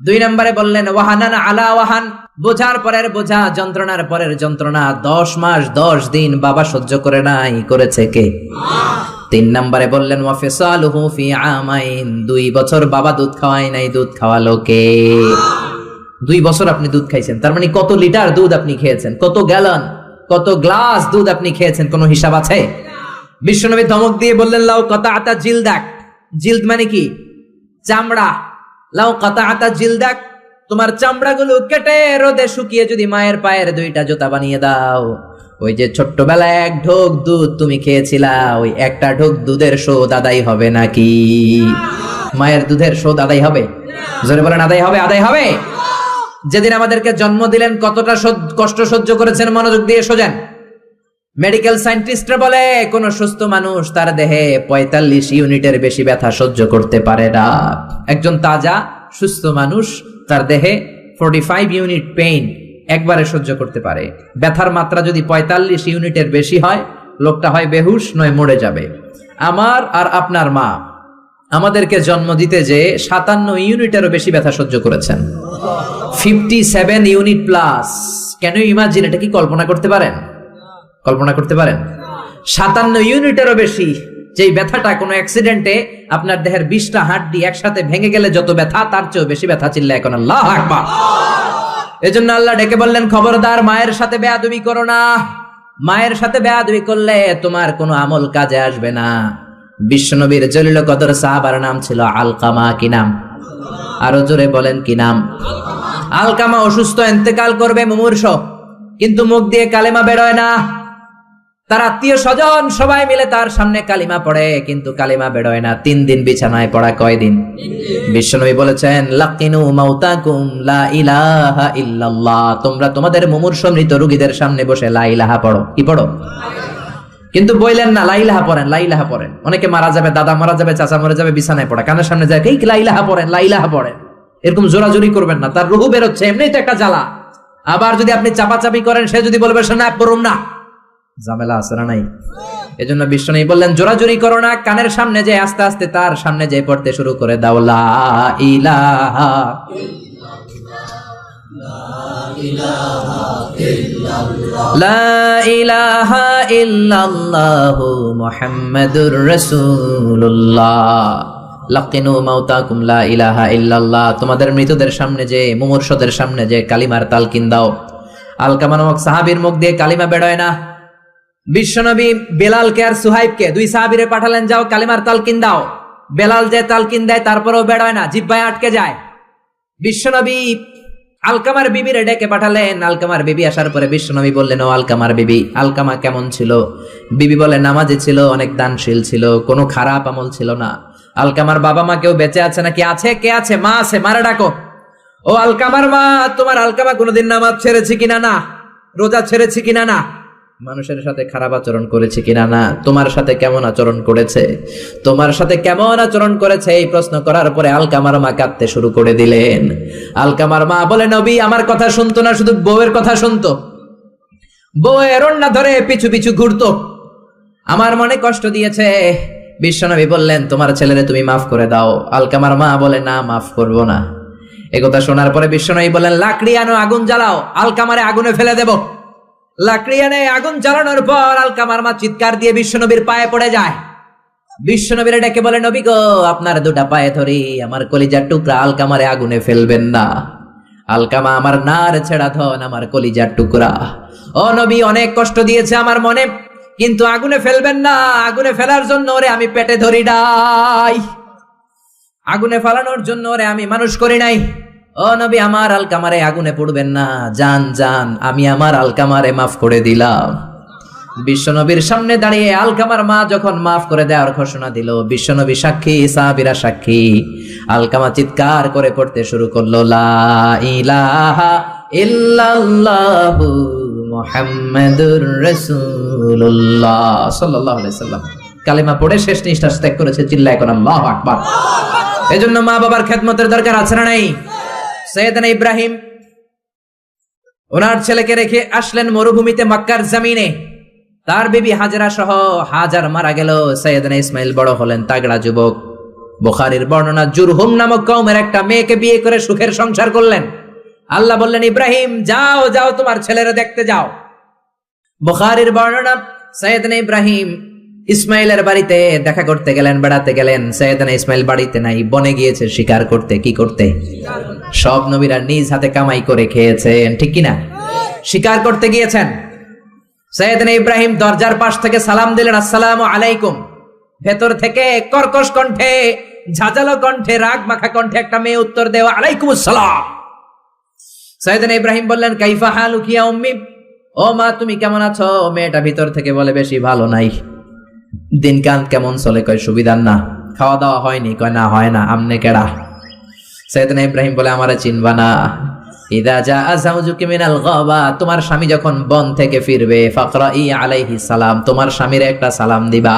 2 নম্বরে বললেন ওয়াহানান আলা ওয়াহান, বোঝার পরের বোঝা, যন্ত্রণার পরের যন্ত্রণা 10 মাস 10 দিন বাবা সহ্য করে নাই, করেছে কে? 3 নম্বরে বললেন ওয়াফিসালুহু ফি আমাইন, 2 বছর বাবা দুধ খাওয়ায় নাই, দুধ খাওয়ালো কে? 2 বছর আপনি দুধ খাইছেন, তার মানে কত লিটার দুধ আপনি খেয়েছেন, কত গ্যালন, কত গ্লাস দুধ আপনি খেয়েছেন, কোনো হিসাব আছে? বিশ্বনবী ধমক দিয়ে বললেন লাউ কাতাআতা জিলদাক, জিলদ মানে কি? চামড়া। লাউ কাতাআতা জিলদাক, তোমার চামড়াগুলো কেটে রোদে শুকিয়ে যদি মায়ের পায়ের 2টা জুতা বানিয়ে দাও, ওই যে ছোট্টবেলায় 1 ঢোক দুধ তুমি খেয়েছিলা, ওই একটা ঢোক দুধের শোধ আদায় হবে নাকি? মায়ের দুধের শোধ আদায় হবে? জোরে বলেন আদায় হবে? আদায় হবে। যেদিন আমাদেরকে জন্ম দিলেন কতটা কষ্ট সহ্য করেছেন, মনোযোগ দিয়ে শোনেন। মেডিকেল সায়েন্টিস্টরা বলে কোন সুস্থ মানুষ তার দেহে ৪৫ ইউনিটের বেশি ব্যথা সহ্য করতে পারে না। একজন তাজা সুস্থ মানুষ তার দেহে 45 ইউনিট পেইন একবারে সহ্য করতে পারে। ব্যথার মাত্রা যদি ৪৫ ইউনিটের বেশি হয়, লোকটা হয় বেহুশ নয় মরে যাবে। আমার আর আপনার মা আমাদেরকে জন্ম দিতে যে ৫৭ ইউনিটেরও বেশি ব্যথা সহ্য করেছেন, 57 unit plus. Can you imagine? এটা কি কল্পনা করতে পারেন? কল্পনা করতে পারেন? ৫৭ ইউনিটেরও বেশি যেই ব্যথাটা কোনো অ্যাক্সিডেন্টে আপনার দেহের ২০টা হাড্ডি একসাথে ভেঙে গেলে যত ব্যথা, তার চেয়েও বেশি ব্যথা। চিল্লায় এখন আল্লাহু আকবার। এজন্য আল্লাহ ডেকে বললেন, খবরদার মায়ের সাথে বেয়াদবি করো না। মায়ের সাথে বেয়াদবি করলে তোমার কোনো আমল কাজে আসবে না। বিশ্বনবীর জলিল কদর সাহাবার নাম ছিল আলকামা। কি নাম? আরো জোরে বলেন, কি নাম? আলকামা অসুস্থ, ইন্তেকাল করবে, মুমূর্ষ, কিন্তু মুখ দিয়ে কালেমা বেরোয় না। তার আত্মীয় স্বজন সবাই মিলে তার সামনে কালিমা পড়ে, কিন্তু কালিমা বেরোয় না। ৩ দিন বিছানায় পড়া। কয়দিন? বিশ্বনবী বলেছেন, লাকিনু মাউতাকুম লা ইলাহা ইল্লাল্লাহ। তোমরা তোমাদের মুমূর্ষ মৃত রোগীদের সামনে বসে লা ইলাহা পড়ো। কি পড়ো? কিন্তু বললেন না লা ইলাহা পড়েন, লা ইলাহা পড়েন। অনেকে মারা যাবে, দাদা মারা যাবে, চাচা মরে যাবে, বিছানায় পড়া, কানের সামনে যায় এই লা ইলাহা পড়েন, লা ইলাহা পড়েন। এরকম জোরাজুরি করবেন না, তার রুহু বেরোচ্ছে, এমনিই তো একটা জ্বালা। আবার যদি আপনি চাপাচাপি করেন, সে যদি বলবে সে না পড়ুম না, ঝামেলা আছে না নাই? এজন্য বিশ্বনবী বললেন, জোরাজুরি করো না, কানের সামনে যে আস্তে আস্তে তার সামনে যে পড়তে শুরু করে দাও, লা ইলাহা লা ইলাহা ইল্লাল্লাহু মুহাম্মাদুর রাসূলুল্লাহ। লাকিনু মাউতাকুম লা ইলাহা ইল্লাল্লাহ। তোমাদের মৃতদের সামনে যে, মুমূর্ষদের সামনে যে কালিমার তালকিন দাও। আলকামা নামক সাহাবীর মুখ দিয়ে কালিমা বেরোয় না। বিশ্বনবী বেলালকে আর সুহাইবকে, 2 সাহাবীরে পাঠালেন, যাও কালিমার তালকিন দাও। বেলাল যে তালকিন দেয় তারপরেও বেরোয় না, জিহ্বায় আটকে যায়। বিশ্বনবী আলকামার বিবিরে ডেকে পাঠালেন। আলকামার বিবি আসার পরে বিশ্বনবী বললেন, ও আলকামার বিবি, আলকামা কেমন ছিল? বিবি বলে, নামাজি ছিল, অনেক দানশীল ছিল, কোনো খারাপ আমল ছিল না। আলকামার বাবা মা কেউ বেঁচে আছে নাকি? আছে। কে আছে? মা আছে, মারা ডাকো। ও আলকামার মা, তোমার আলকামা কোনোদিন নামাজ ছেড়েছে কিনা? না। রোজা ছেড়েছে কিনা? না। মানুষের সাথে খারাপ আচরণ করেছে কিনা? না। তোমার সাথে কেমন আচরণ করেছে? তোমার সাথে কেমন আচরণ করেছে? এই প্রশ্ন করার পরে আলকামার মা কাঁদতে শুরু করে দিলেন। আলকামার মা বলে, নবী আমার কথা শুনতো না, শুধু বউয়ের কথা শুনতো। বউয়ের ওড়না ধরে পিছু পিছু ঘুরতো, আমার মনে কষ্ট দিয়েছে। বিশ্বনবী বললেন, তোমার ছেলেরে তুমি মাফ করে দাও। আলকামার মা বলে, না, মাফ করব না। একথা শোনার পরে বিশ্বনবী বললেন, লাকড়ি আনো, আগুন জ্বালাও, আলকামারে আগুনে ফেলে দেব। লাকড়ি এনে আগুন জ্বালানোর পর আলকামার মা চিৎকার দিয়ে বিশ্বনবীর পায়ে পড়ে যায়। বিশ্বনবীর ডেকে বলে, নবী গো, আপনার 2টা পায়ে ধরি, আমার কলিজার টুকরা আলকামারে আগুনে ফেলবেন না। আলকামা আমার নার ছেড়া ধন, আমার কলিজার টুকরা। ও নবী, অনেক কষ্ট দিয়েছে আমার মনে, কিন্তু আগুনে ফেলবেন না। আগুনে ফেলার জন্য ওরে আমি পেটে ধরি নাই, আগুনে ফালানোর জন্য ওরে আমি মানুষ করি নাই। ও নবী, আমার আলকামারে আগুনে পড়বেন না, জান জান, আমি আমার আলকামারে মাফ করে দিলাম। বিশ্বনবীর সামনে দাঁড়িয়ে আলকামার মা যখন মাফ করে দেওয়ার ঘোষণা দিল, বিশ্বনবী সাক্ষী, সাহাবীরা সাক্ষী। আলকামা চিৎকার করে পড়তে শুরু করলো, লা ইলাহা ইল্লাল্লাহু মুহাম্মাদুর রাসূলুল্লাহ সাল্লাল্লাহু আলাইহি সাল্লাম। কালিমা পড়ে শেষ নিঃশ্বাস ত্যাগ করেছে। চিল্লায় এখন আল্লাহু আকবার। এজন্য মা বাবার খেদমতের দরকার আছে না নাই? সৈয়দনা ইব্রাহিম ওনার ছেলেকে রেখে আসলেন মরুভূমিতে, মক্কার জমিনে। তার বিবি হাজরা সহ হাজার মারা গেল। সৈয়দনা ইসমাইল বড় হলেন, তাগড়া যুবক। বুখারীর বর্ণনা, জুরহুম নামক কওমের একটা মেয়েকে বিয়ে করে সুখের সংসার করলেন। আল্লাহ বললেন, ইব্রাহিম যাও যাও, তোমার ছেলেরা দেখতে যাও। বুখারীর বর্ণনা, সৈয়দনা ইব্রাহিম ইসমাইলের বাড়িতে দেখা করতে গেলেন, বেড়াতে গেলেন। সৈয়দনা ইসমাইল বাড়িতে নাই, বনে গিয়েছে শিকার করতে। কি করতে? সব নবীরা নিজ হাতে কামাই করে খেয়েছেন, ঠিক কিনা? শিকার করতে গিয়েছেন। সৈয়দনা ইব্রাহিম দরজার পাশ থেকে সালাম দিলেন, আসসালামু আলাইকুম। ভেতর থেকে কর্কশ কণ্ঠে, ঝাঁঝালো কণ্ঠে, রাগ মাখা কণ্ঠে একটা মেয়ে উত্তর দেওয়া, আলাইকুম আসসালাম। সৈয়দনা ইব্রাহিম বললেন, কাইফা হালুকি ইয়া উম্মি, ও মা তুমি কেমন আছো? মেয়েটা ভিতর থেকে বলে, বেশি ভালো নাই। দিনকাল কেমন চলে? কয় সুবিধার না। খাওয়া দাওয়া হয়নি? কয় না, হয় না। আমনে কেডা? সৈয়দনা ইব্রাহিম বলে, আমারে চিনবা না? ইদা জাআ যাওজুকি মিনাল গাবা, তোমার স্বামী যখন বন থেকে ফিরবে, ফাকরাই আলাইহি সালাম, তোমার স্বামীর একটা সালাম দিবা।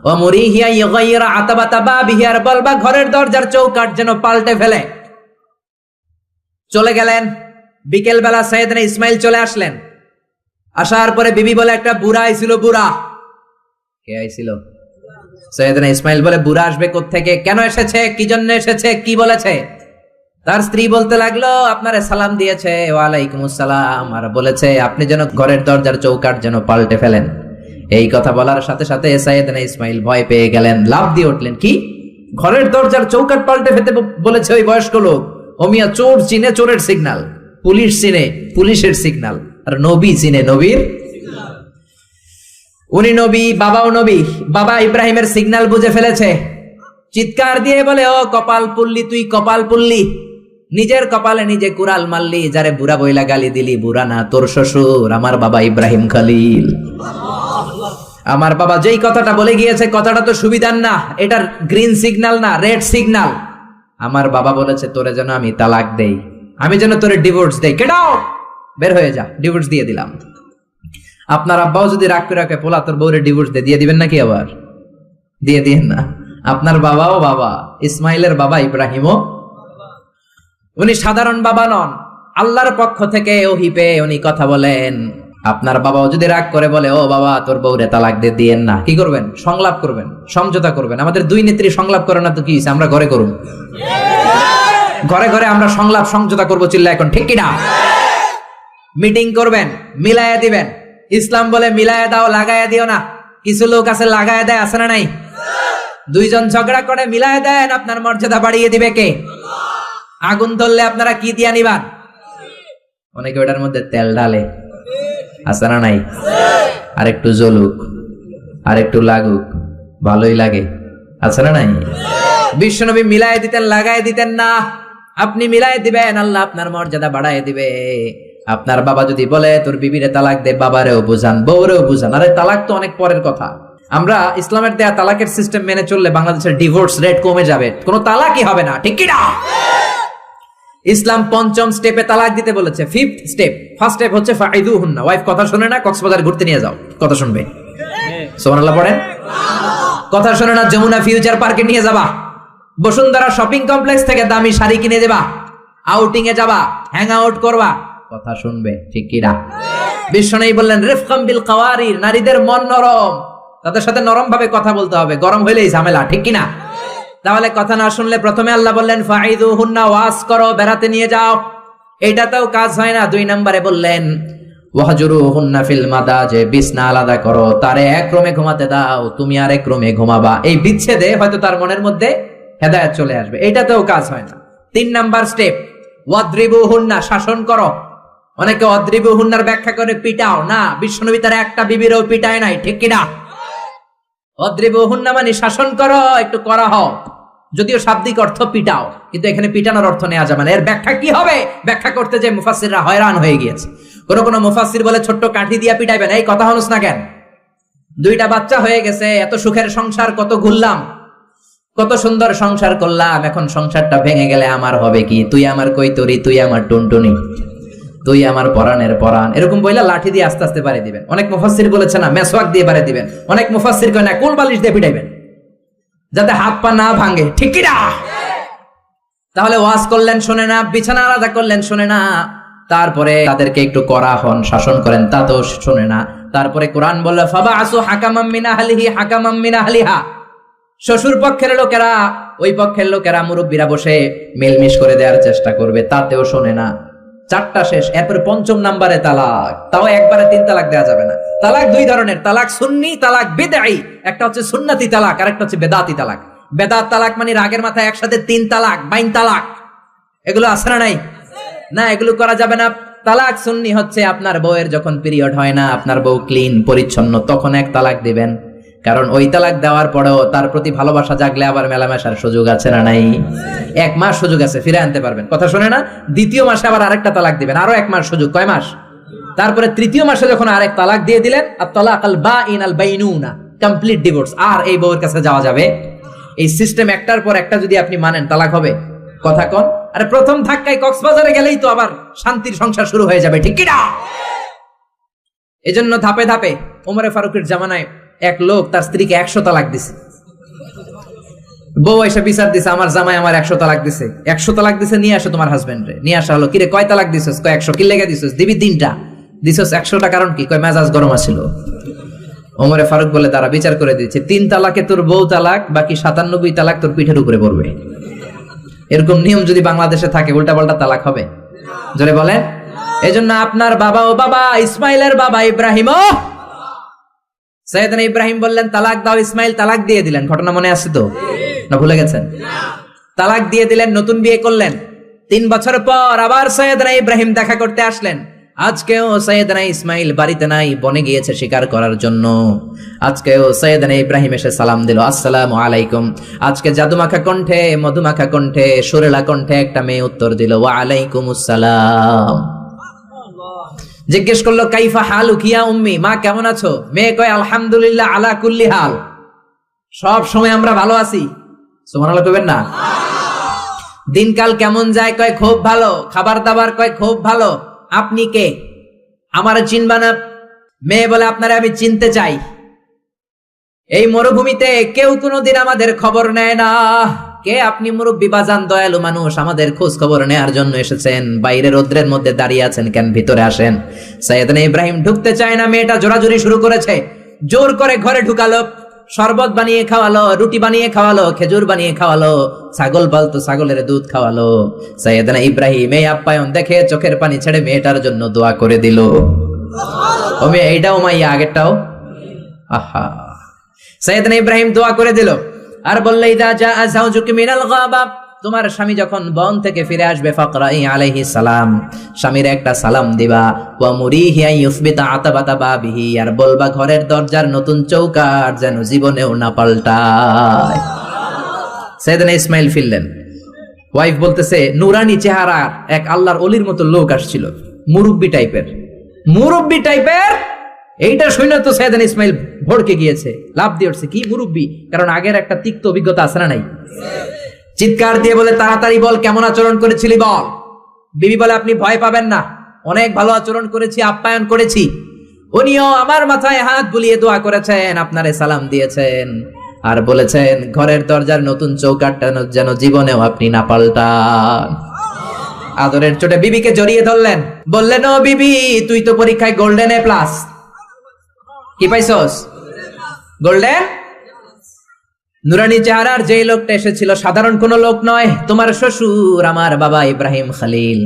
ও মুরিহিয়া ইগাইরা আতাবাতা বাবিহি, আর বলবা ঘরের দরজার চৌকাঠ যেন পাল্টে ফেলে। চলে গেলেন, বিকেল বেলা সাইয়েদনা ইসমাইল চলে আসলেন। আসার পরে বিবি বলে একটা বুড়া আইছিল। বুড়া কে আইছিল? সাইয়েদনা ইসমাইল বলে বুড়া আসবে কোত্থেকে, কেন এসেছে, কি জন্য এসেছে, কি বলেছে? তার স্ত্রী বলতে লাগলো আপনারে সালাম দিয়েছে, ওয়ালাইকুম আসসালাম, আর বলেছে আপনি যেন ঘরের দরজার চৌকাঠ যেন পাল্টে ফেলেন। এই কথা বলার সাথে সাথে সাইয়েদনা ইসমাইল ভয় পেয়ে গেলেন, লাফ দিয়ে উঠলেন। কি, ঘরের দরজার চৌকাঠ পাল্টে ফেলতে বলেছে ওই বয়স্ক লোক? ও মিয়া, চোর চিনে চোরের সিগন্যাল, পুলিশ চিনে পুলিশের সিগন্যাল, আর নবী চিনে নবীর। উনি নবী, বাবাও নবী, বাবা ইব্রাহিমের সিগন্যাল বুঝে ফেলেছে। চিৎকার দিয়ে বলে, ও কপাল পুল্লি, তুই কপাল পুল্লি, নিজের কপালে নিজে কুড়াল মারলি, যারে বুড়া বইলা গালি দিলি, বুড়া না, তোর শ্বশুর আমার বাবা ইব্রাহিম খলিল। আমার বাবা যেই কথাটা বলে গিয়েছে, কথাটা তো সুবিধার না, এটার গ্রিন সিগন্যাল না, রেড সিগন্যাল। আমার বাবা বলেছে তোরে যেন আমি তালাক দেই, আমি যেন তোরে ডিভোর্স দেই, গেট আউট, বের হয়ে যা, ডিভোর্স দিয়ে দিলাম। আপনার আব্বাও যদি রাগ করে রাখে, পোলা তোর বউরে ডিভোর্স দিয়ে দিবেন নাকি? আবার দিয়ে দিয়েন না। আপনার বাবাও বাবা, ইসমাইলের বাবা ইব্রাহিমও। উনি সাধারণ বাবা নন, আল্লাহর পক্ষ থেকে ওহী পেয়ে উনি কথা বলেন। আপনার বাবাও যদি রাগ করে বলে, ও বাবা তোর বউরে তালাক দিয়ে দিয়েন না, কি করবেন? সংলাপ করবেন, সমঝোতা করবেন। আমাদের দুই নেত্রী সংলাপ করে না তো কি, আমরা ঘরে করুন, ঘরে ঘরে আমরা সংলাপ সমঝোতা করবো, চিল্লা এখন ঠিক কিনা? মিটিং করবেন, মিলায়া দিবেন। ইসলাম বলে মিলায়া দাও, লাগায়া দিও না। কিছু লোক আছে লাগায়া দেয়, আছে না নাই? দুইজন ঝগড়া করে মিলায়া দেন, আপনার মর্যাদা বাড়িয়ে দিবে কে? আগুন ধরলে আপনারা কি দিয়া নিবান? অনেকে ওটার মধ্যে তেল ঢালে, আছে না নাই? আর একটু জ্বলুক, আর একটু লাগুক, ভালোই লাগে, আছে না নাই? বিশ্বনবী মিলাই দিতেন, লাগাই দিতেন না। আপনি মিলাই দিবেন, আল্লাহ আপনার মর্যাদা বাড়ায় দিবে। আপনার বাবা যদি বলে তোর বিবিরে তালাক দে, বাবারেও বুঝান, বউরেও বুঝান। আরে তালাক তো অনেক পরের কথা। আমরা ইসলামের দেয়া তালাকের সিস্টেম মেনে চললে বাংলাদেশের ডিভোর্স রেট কমে যাবে, কোনো তালাকই হবে না, ঠিক কি না? ইসলাম পঞ্চম স্টেপে তালাক দিতে বলেছে, ফিফথ স্টেপ। ফার্স্ট স্টেপ হচ্ছে ফাইদুহুন্না, ওয়াইফ কথা শুনে না, কক্সবাজার ঘুরতে নিয়ে যাও, কথা শুনবে, সুবহানাল্লাহ পড়েন। কথা শুনে না, যমুনা ফিউচার পার্কে নিয়ে যাবা, বসুন্ধরা শপিং কমপ্লেক্স থেকে দামি শাড়ি কিনে দেবা, আউটিং এ যাবা, হ্যাং আউট করবা, কথা শুনবে, ঠিক কি না? বিশ্বনবী বললেন রিফকাম বিল কাওয়ারির, নারীদের মন নরম, তাদের সাথে নরম ভাবে কথা বলতে হবে, গরম হইলেই ঝামেলা, ঠিক কি না? তাহলে কথা না শুনলে প্রথমে আল্লাহ বললেন ফাইদুহুন্না, ওয়াজ করো, বেড়াতে নিয়ে যাও, এইটাতেও কাজ হয় না। 2 নম্বরে বললেন ওয়াহজুরুহুন্না ফিল মাদাজি, বিছনা আলাদা করো, তারে এক রুমে ঘুমাতে দাও, তুমি আর এক রুমে ঘুমাবা। এই বিচ্ছেদে হয়তো তার মনের মধ্যে হেদায়েত চলে আসবে, এইটাতেও কাজ হয় না। 3 নাম্বার স্টেপ ওয়াদ্রিবুহুন্না, শাসন করো। অনেকে ওয়াদ্রিবুহুন্নার ব্যাখ্যা করে পিটাও, না, বিশ্বনবী তার একটা বিবিরও পিটায় নাই, ঠিক কি না? ওয়াদ্রিবুহুন্না মানে শাসন করো, একটু করা হও, যদিও শাব্দিক অর্থ পিটাও, কিন্তু এখানে পিটানোর অর্থ নেওয়া যাবে না। এর ব্যাখ্যা কি হবে? ব্যাখ্যা করতে যে মুফাসসিররা হয়রান হয়ে গিয়েছে। কোন মুফাসসির বলে ছোট্ট কাঠি দিয়া পিটাইবেন, এই কথা হনুস না কেন? 2টা বাচ্চা হয়ে গেছে, এত সুখের সংসার, কত ঘুরলাম, কত সুন্দর সংসার করলাম, এখন সংসারটা ভেঙে গেলে আমার হবে কি? তুই আমার কৈতরি, তুই আমার টুনটুনি, তুই আমার পরাণের পরাণ, এরকম বইলা লাঠি দিয়ে আস্তে আস্তে বাড়ি দিবেন। অনেক মুফাসসির বলেছে না, মেসওয়াক দিয়ে বাড়ি দিবেন। অনেক মুফাসসির কয় না, কোল বালিশ দিয়ে পিটাইবেন, যাতে হাত পা না ভাঙে, ঠিক কি না? তাহলে ওয়াজ করলেন শোনে না, বিছানা আলাদা করলেন শোনে না, তারপরে তাদেরকে একটু করা হন, শাসন করেন, তা তো শোনে না। তারপরে কোরআন বলল ফাবাআসু হাকামাম মিন আহলিহি হাকামাম মিন আহলিহা, শ্বশুর পক্ষের লোকেরা, ওই পক্ষের লোকেরা, মুরব্বীরা বসে মেলমিশ করে দেওয়ার চেষ্টা করবে, তাতেও শোনে না। 4টা শেষ, এরপর 5ম নাম্বারে তালাক। তাও একবারে 3 তালাক দেওয়া যাবে না। তালাক 2 ধরনের, তালাক সুন্নি, তালাক বিদঈ। একটা হচ্ছে সুন্নতি তালাক, আর একটা হচ্ছে বেদাতি তালাক। বেদাত তালাক মানে রাগের মাথায় একসাথে 3 তালাক, বাইন তালাক, এগুলো আছে না নাই? না, এগুলো করা যাবে না। তালাক সুন্নি হচ্ছে আপনার বউয়ের যখন পিরিয়ড হয় না, আপনার বউ ক্লিন পরিচ্ছন্ন, তখন 1 তালাক দিবেন, কারণ ওই তালাক দেওয়ার পরেও তার প্রতি ভালোবাসা জাগলে আবার মেলামেশার সুযোগ আছে না নাই? 1 মাস সুযোগ আছে, ফিরে আনতে পারবেন, কথা শুনে না। 2য় মাসে আবার আরেকটা তালাক দিবেন, আরো 1 মাস সুযোগ, কয় মাস? তারপরে 3য় মাসে যখন আরেক তালাক দিয়ে দিলেন, আত-তালাকাল বাঈন আল বাইনুনা, কমপ্লিট ডিভোর্স, আর এই বউয়ের কাছে যাওয়া যাবে। এই সিস্টেম একটার পর একটা যদি আপনি মানেন, তালাক হবে, কথা কোন? আরে প্রথম ধাক্কায় কক্সবাজারে গেলেই তো আবার শান্তির সংসার শুরু হয়ে যাবে, ঠিক কি না? এজন্য ধাপে ধাপে ওমরে ফারুকের জামানায় এক লোক তার স্ত্রীকে 100 তালাক দিছে। বউ এসে বিচার দিছে, আমার জামাই আমার 100 তালাক দিছে। 100 তালাক দিছে, নিয়ে আসো তোমার হাজবেন্ড রে। নিয়ে আসা হলো, কিরে কয় তালাক দিছস? কয় 100। কি লেগে দিছস? দিবি 3টা। দিছস 100টা, কারণ কি? কয় মেজাজ গরম আছিল। ওমরে ফারুক বলে, দাঁড়া বিচার করে দিচ্ছে, 3 তালাকে তোর বউ তালাক, বাকি 97 তালাক তোর পিঠের উপরে পড়বে। এরকম নিয়ম যদি বাংলাদেশে থাকে, উল্টা পাল্টা তালাক হবে? জোরে বলেন। এজন্য আপনার বাবা ও বাবা ইসমাইলের বাবা ইব্রাহিম, সৈয়দনা ইব্রাহিম বললেন তালাক দাও, ইসমাইল তালাক দিয়ে দিলেন। ঘটনা মনে আছে তো, না ভুলে গেছেন? তালাক দিয়ে দিলেন, নতুন বিয়ে করলেন। 3 বছর পর আবার সৈয়দনা ইব্রাহিম দেখা করতে আসলেন। আজকেও সৈয়দনা ইসমাইল বাড়িতে নাই, বনে গিয়েছে শিকার করার জন্য। আজকেও সৈয়দনা ইব্রাহিম এসে সালাম দিল, আসসালামু আলাইকুম। আজকে জাদুমাখা কণ্ঠে, মধুমাখা কণ্ঠে, সুরেলা কণ্ঠে একটা মেয়ে উত্তর দিল, ওয়া আলাইকুমুস সালাম। জিজ্ঞেস করলো, কাইফা হালুক ইয়া উম্মি, মা কেমন আছো? মেয়ে কয়, আলহামদুলিল্লাহ আলা কুল্লি হাল, সব সময় আমরা ভালো আছি। সুবহানাল্লাহ কইবেন না? দিনকাল কেমন যায়? কয় খুব ভালো। খাবার দাবার? কয় খুব ভালো। আপনি কে? আমারে চিনবা না? মেয়ে বলে, আপনারে আমি চিনতে চাই। এই মরুভূমিতে কেউ কোনোদিন আমাদের খবর নেয় না। কে আপনি? মুরব্বী বাজান, দয়ালু মানুষ, আমাদের খোঁজ খবর নেয়ার জন্য এসেছেন। বাইরে রোদ্রের মধ্যে দাঁড়িয়ে আছেন কেন? ভিতরে আসেন। সৈয়দনা ইব্রাহিম ঢুকতে চায় না, মেয়েটা জোরাজুরি শুরু করেছে। জোর করে ঘরে ঢুকালো, শরবত বানিয়ে খাওয়ালো, রুটি বানিয়ে খাওয়ালো, খেজুর বানিয়ে খাওয়ালো, ছাগল পালতো ছাগলের দুধ খাওয়ালো। সৈয়দনা ইব্রাহিম এই আপ্যায়ন দেখে চোখের পানি ছেড়ে মেয়েটার জন্য দোয়া করে দিল। ও মেয়ে, এইটাও মাইয়া, আগেরটাও। আহা, সৈয়দনা ইব্রাহিম দোয়া করে দিল আর বললে, ইদা জা যাওজুকি মিনাল গাবা, তোমার স্বামী যখন বন থেকে ফিরে আসবে, ফাকরাই আলাইহিস সালাম, স্বামীর একটা সালাম দিবা। ওয়া মুরিহি আইয়ুসবিতা আতাবাতা বাবিহি, আর বলবা ঘরের দরজার নতুন চৌকাঠ যেন জীবনেও না পাল্টায়। সৈয়দনা ইসমাইল ফিরলেন। ওয়াইফ বলতেছে, নুরানি চেহারা এক আল্লাহর ওলির মতো লোক আসছিল, মুরব্বি টাইপের। এইটা শুনে তো সৈয়দনা ইসমাইল ভড়কে গিয়েছে, লাভ দিয়ে উঠছে। কি মুরব্বি? কারণ আগের একটা তিক্ত অভিজ্ঞতা আছে না নাই? চিৎকার দিয়ে বলে, তাড়াতাড়ি বল কেমন আচরণ করেছিলি বল। বিবি বলে, আপনি ভয় পাবেন না, অনেক ভালো আচরণ করেছি, আপ্যায়ন করেছি। উনিও আমার মাথায় হাত বুলিয়ে দোয়া করেছেন, আপনারে সালাম দিয়েছেন, আর বলেছেন ঘরের দরজার নতুন চৌকাঠটা যেন জীবনেও আপনি না পাল্টান। আদরের চোটে বিবিকে জড়িয়ে ধরলেন, বললেন, ও বিবি, তুই তো পরীক্ষায় গোল্ডেন এ প্লাস। কি পাইছস? গোল্ডেন। নুরানি চেহারার যে লোকটা এসেছিল সাধারণ কোন লোক নয়, তোমার শ্বশুর, আমার বাবা ইব্রাহিম খলিল।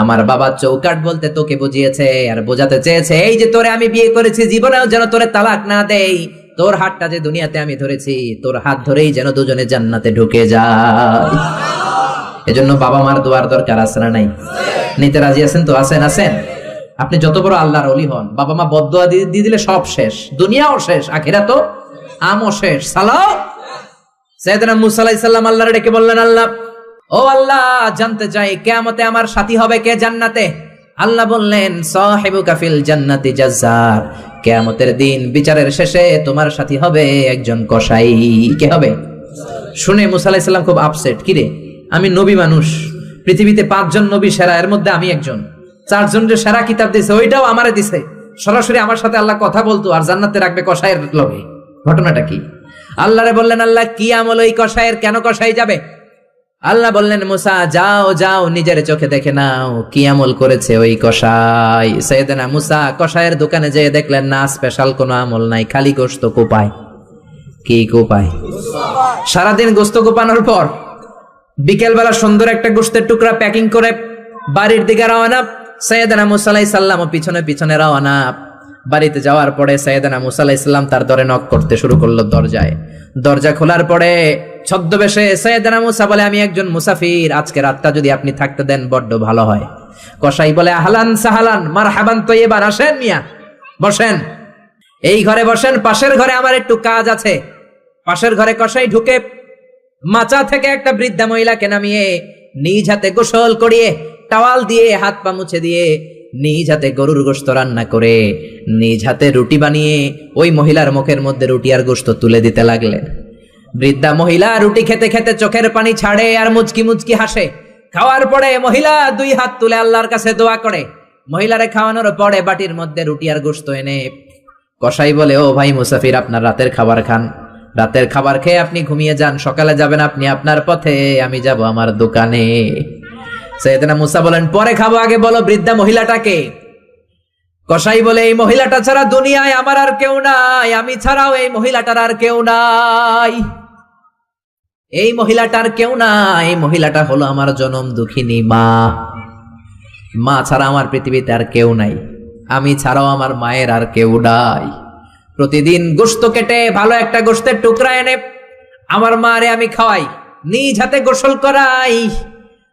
আমার বাবা চৌকাঠ বলতে তোকে বুঝিয়েছে আর বোঝাতে চেয়েছে, এই যে তোরে আমি বিয়ে করেছি, জীবনেও যেন তোরে তালাক না দেই। তোর হাতটা যে দুনিয়াতে আমি ধরেছি, তোর হাত ধরেই যেন দুজনে জান্নাতে ঢুকে যায়। এজন্য বাবা মার দোয়ার দরকার আছে না নাই? নিতে রাজি আছেন তো? আছেন। আপনি যত বড় আল্লাহর ওলি হন, বাবা মা বদদোয়া দিয়ে দিলে সব শেষ, দুনিয়াও শেষ, আখিরাতও আমও শেষ। সালাম। সাইয়েদনা মুসা আলাইহিস সালাম আল্লাহরে ডেকে বললেন, আল্লাহ, ও আল্লাহ, জানতে চাই কিয়ামতে আমার সাথী হবে কে জান্নাতে? আল্লাহ বললেন, সাহিবুকা ফিল জান্নাতি জাজ্জার, কিয়ামতের দিন বিচারের শেষে তোমার সাথী হবে একজন কসাই। কে হবে? শুনে মুসা আলাইহিস সালাম খুব আপসেট। কিরে, আমি নবী মানুষ, পৃথিবীতে 5 জন নবী সেরা, এর মধ্যে আমি একজন। 4 জনের সেরা কিতাব দিছে, ওইটাও আমারে দিছে। সরাসরি আমার সাথে আল্লাহ কথা বলতো আর জান্নাতে রাখবে কসাইয়ের লগে। ঘটনাটা কি? আল্লাহরে বললেন, আল্লাহ কি আমল ওই কসাইয়ের, কেন কসাই যাবে? আল্লাহ বললেন, মুসা যাও নিজের চোখে দেখে নাও কি আমল করেছে ওই কসাই। সাইয়েদনা মুসা কসাইয়ের দোকানে যেয়ে দেখলেন না, স্পেশাল কোনো আমল নাই, খালি গোশত কোপায়। কি কোপায়? সারাদিন গোশত কোপানোর পর বিকেলবেলা সুন্দর একটা গোশতের টুকরা প্যাকিং করে বাড়ির দিকে রওনা। সাইয়েদনা মুসা আলাইহিস সালাম পিছনে পিছনে রওনা। বাড়িতে যাওয়ার পরে সাইয়েদনা মুসা আলাইহিস সালাম তার দরে নক করতে শুরু করলো দরজায়। দরজা খোলার পরে ছদ্মবেশে সাইয়েদনা মুসা বলে, আমি একজন মুসাফির, আজকে রাতটা যদি আপনি থাকতে দেন বড্ড ভালো হয়। কসাই বলে, আহলান সাহালান মারহাবান তৈয়বান, আসেন মিয়া, বসেন, এই ঘরে বসেন, পাশের ঘরে আমার একটু কাজ আছে। পাশের ঘরে কসাই ঢুকে মাচা থেকে একটা বৃদ্ধা মহিলাকে নামিয়ে নিজ হাতে গোসল করিয়ে, টাওয়াল দিয়ে হাত পা মুছে দিয়ে, নিজ হাতে গরুর গোশত রান্না করে, নিজ হাতে রুটি বানিয়ে ওই মহিলার মুখের মধ্যে রুটি আর গোশত তুলে দিতে লাগলেন। বৃদ্ধা মহিলা রুটি খেতে খেতে চোখের পানি ছাড়ে আর মুচকি মুচকি হাসে। খাওয়ার পরে মহিলা 2 হাত তুলে আল্লাহর কাছে দোয়া করে। মহিলারে খাওয়ানোর পরে বাটির মধ্যে রুটি আর গোশত এনে কসাই বলে, ও ভাই মুসাফির, আপনার রাতের খাবার খান, রাতের খাবার খেয়ে আপনি ঘুমিয়ে যান, সকালে যাবেন আপনি আপনার পথে, আমি যাব আমার দোকানে। সাইয়েদনা মুসা বলেন, পরে খাবো, আগে বলো বৃদ্ধা মহিলাটাকে। কসাই বলে, এই মহিলাটা ছাড়া দুনিয়ায় আমার আর কেউ নাই, আমি ছাড়াও এই মহিলাটার আর কেউ নাই, এই মহিলাটার কেউ নাই, এই মহিলাটা হলো আমার জনম দুঃখিনী মা, মা ছাড়া আমার পৃথিবীতে আর কেউ নাই, আমি ছাড়াও আমার মায়ের আর কেউ নাই। প্রতিদিন গোশত কেটে ভালো একটা গোশতের টুকরা এনে আমার মারে আমি খাওয়াই, নিজ হাতে গোসল করাই,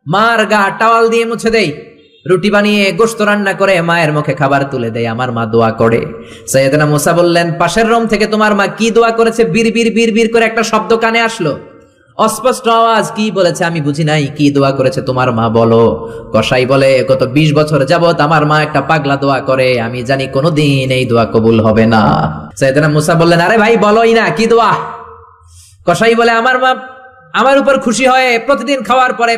মার গা টাওয়াল দিয়ে মুছে দেই, রুটি বানিয়ে গোশত রান্না করে মায়ের মুখে খাবার তুলে দেয়, আমার মা দোয়া করে। সাইয়েদনা মুসা বললেন, পাশের রুম থেকে তোমার মা কি দোয়া করেছে? বিড়বিড় বিড়বিড় করে একটা শব্দ কানে আসলো, অস্পষ্ট আওয়াজ, কি বলেছে আমি বুঝি নাই, কি দোয়া করেছে তোমার মা বলো। কসাই বলে, গত 20 বছর যাবত আমার মা একটা পাগলা দোয়া করে, আমি জানি কোনোদিন এই দোয়া কবুল হবে না। সাইয়েদনা মুসা বললেন, আরে ভাই বলোই না, কি দোয়া? কসাই বলে, আমার মা আমার উপর খুশি হয়ে প্রতিদিন খাওয়ার পরে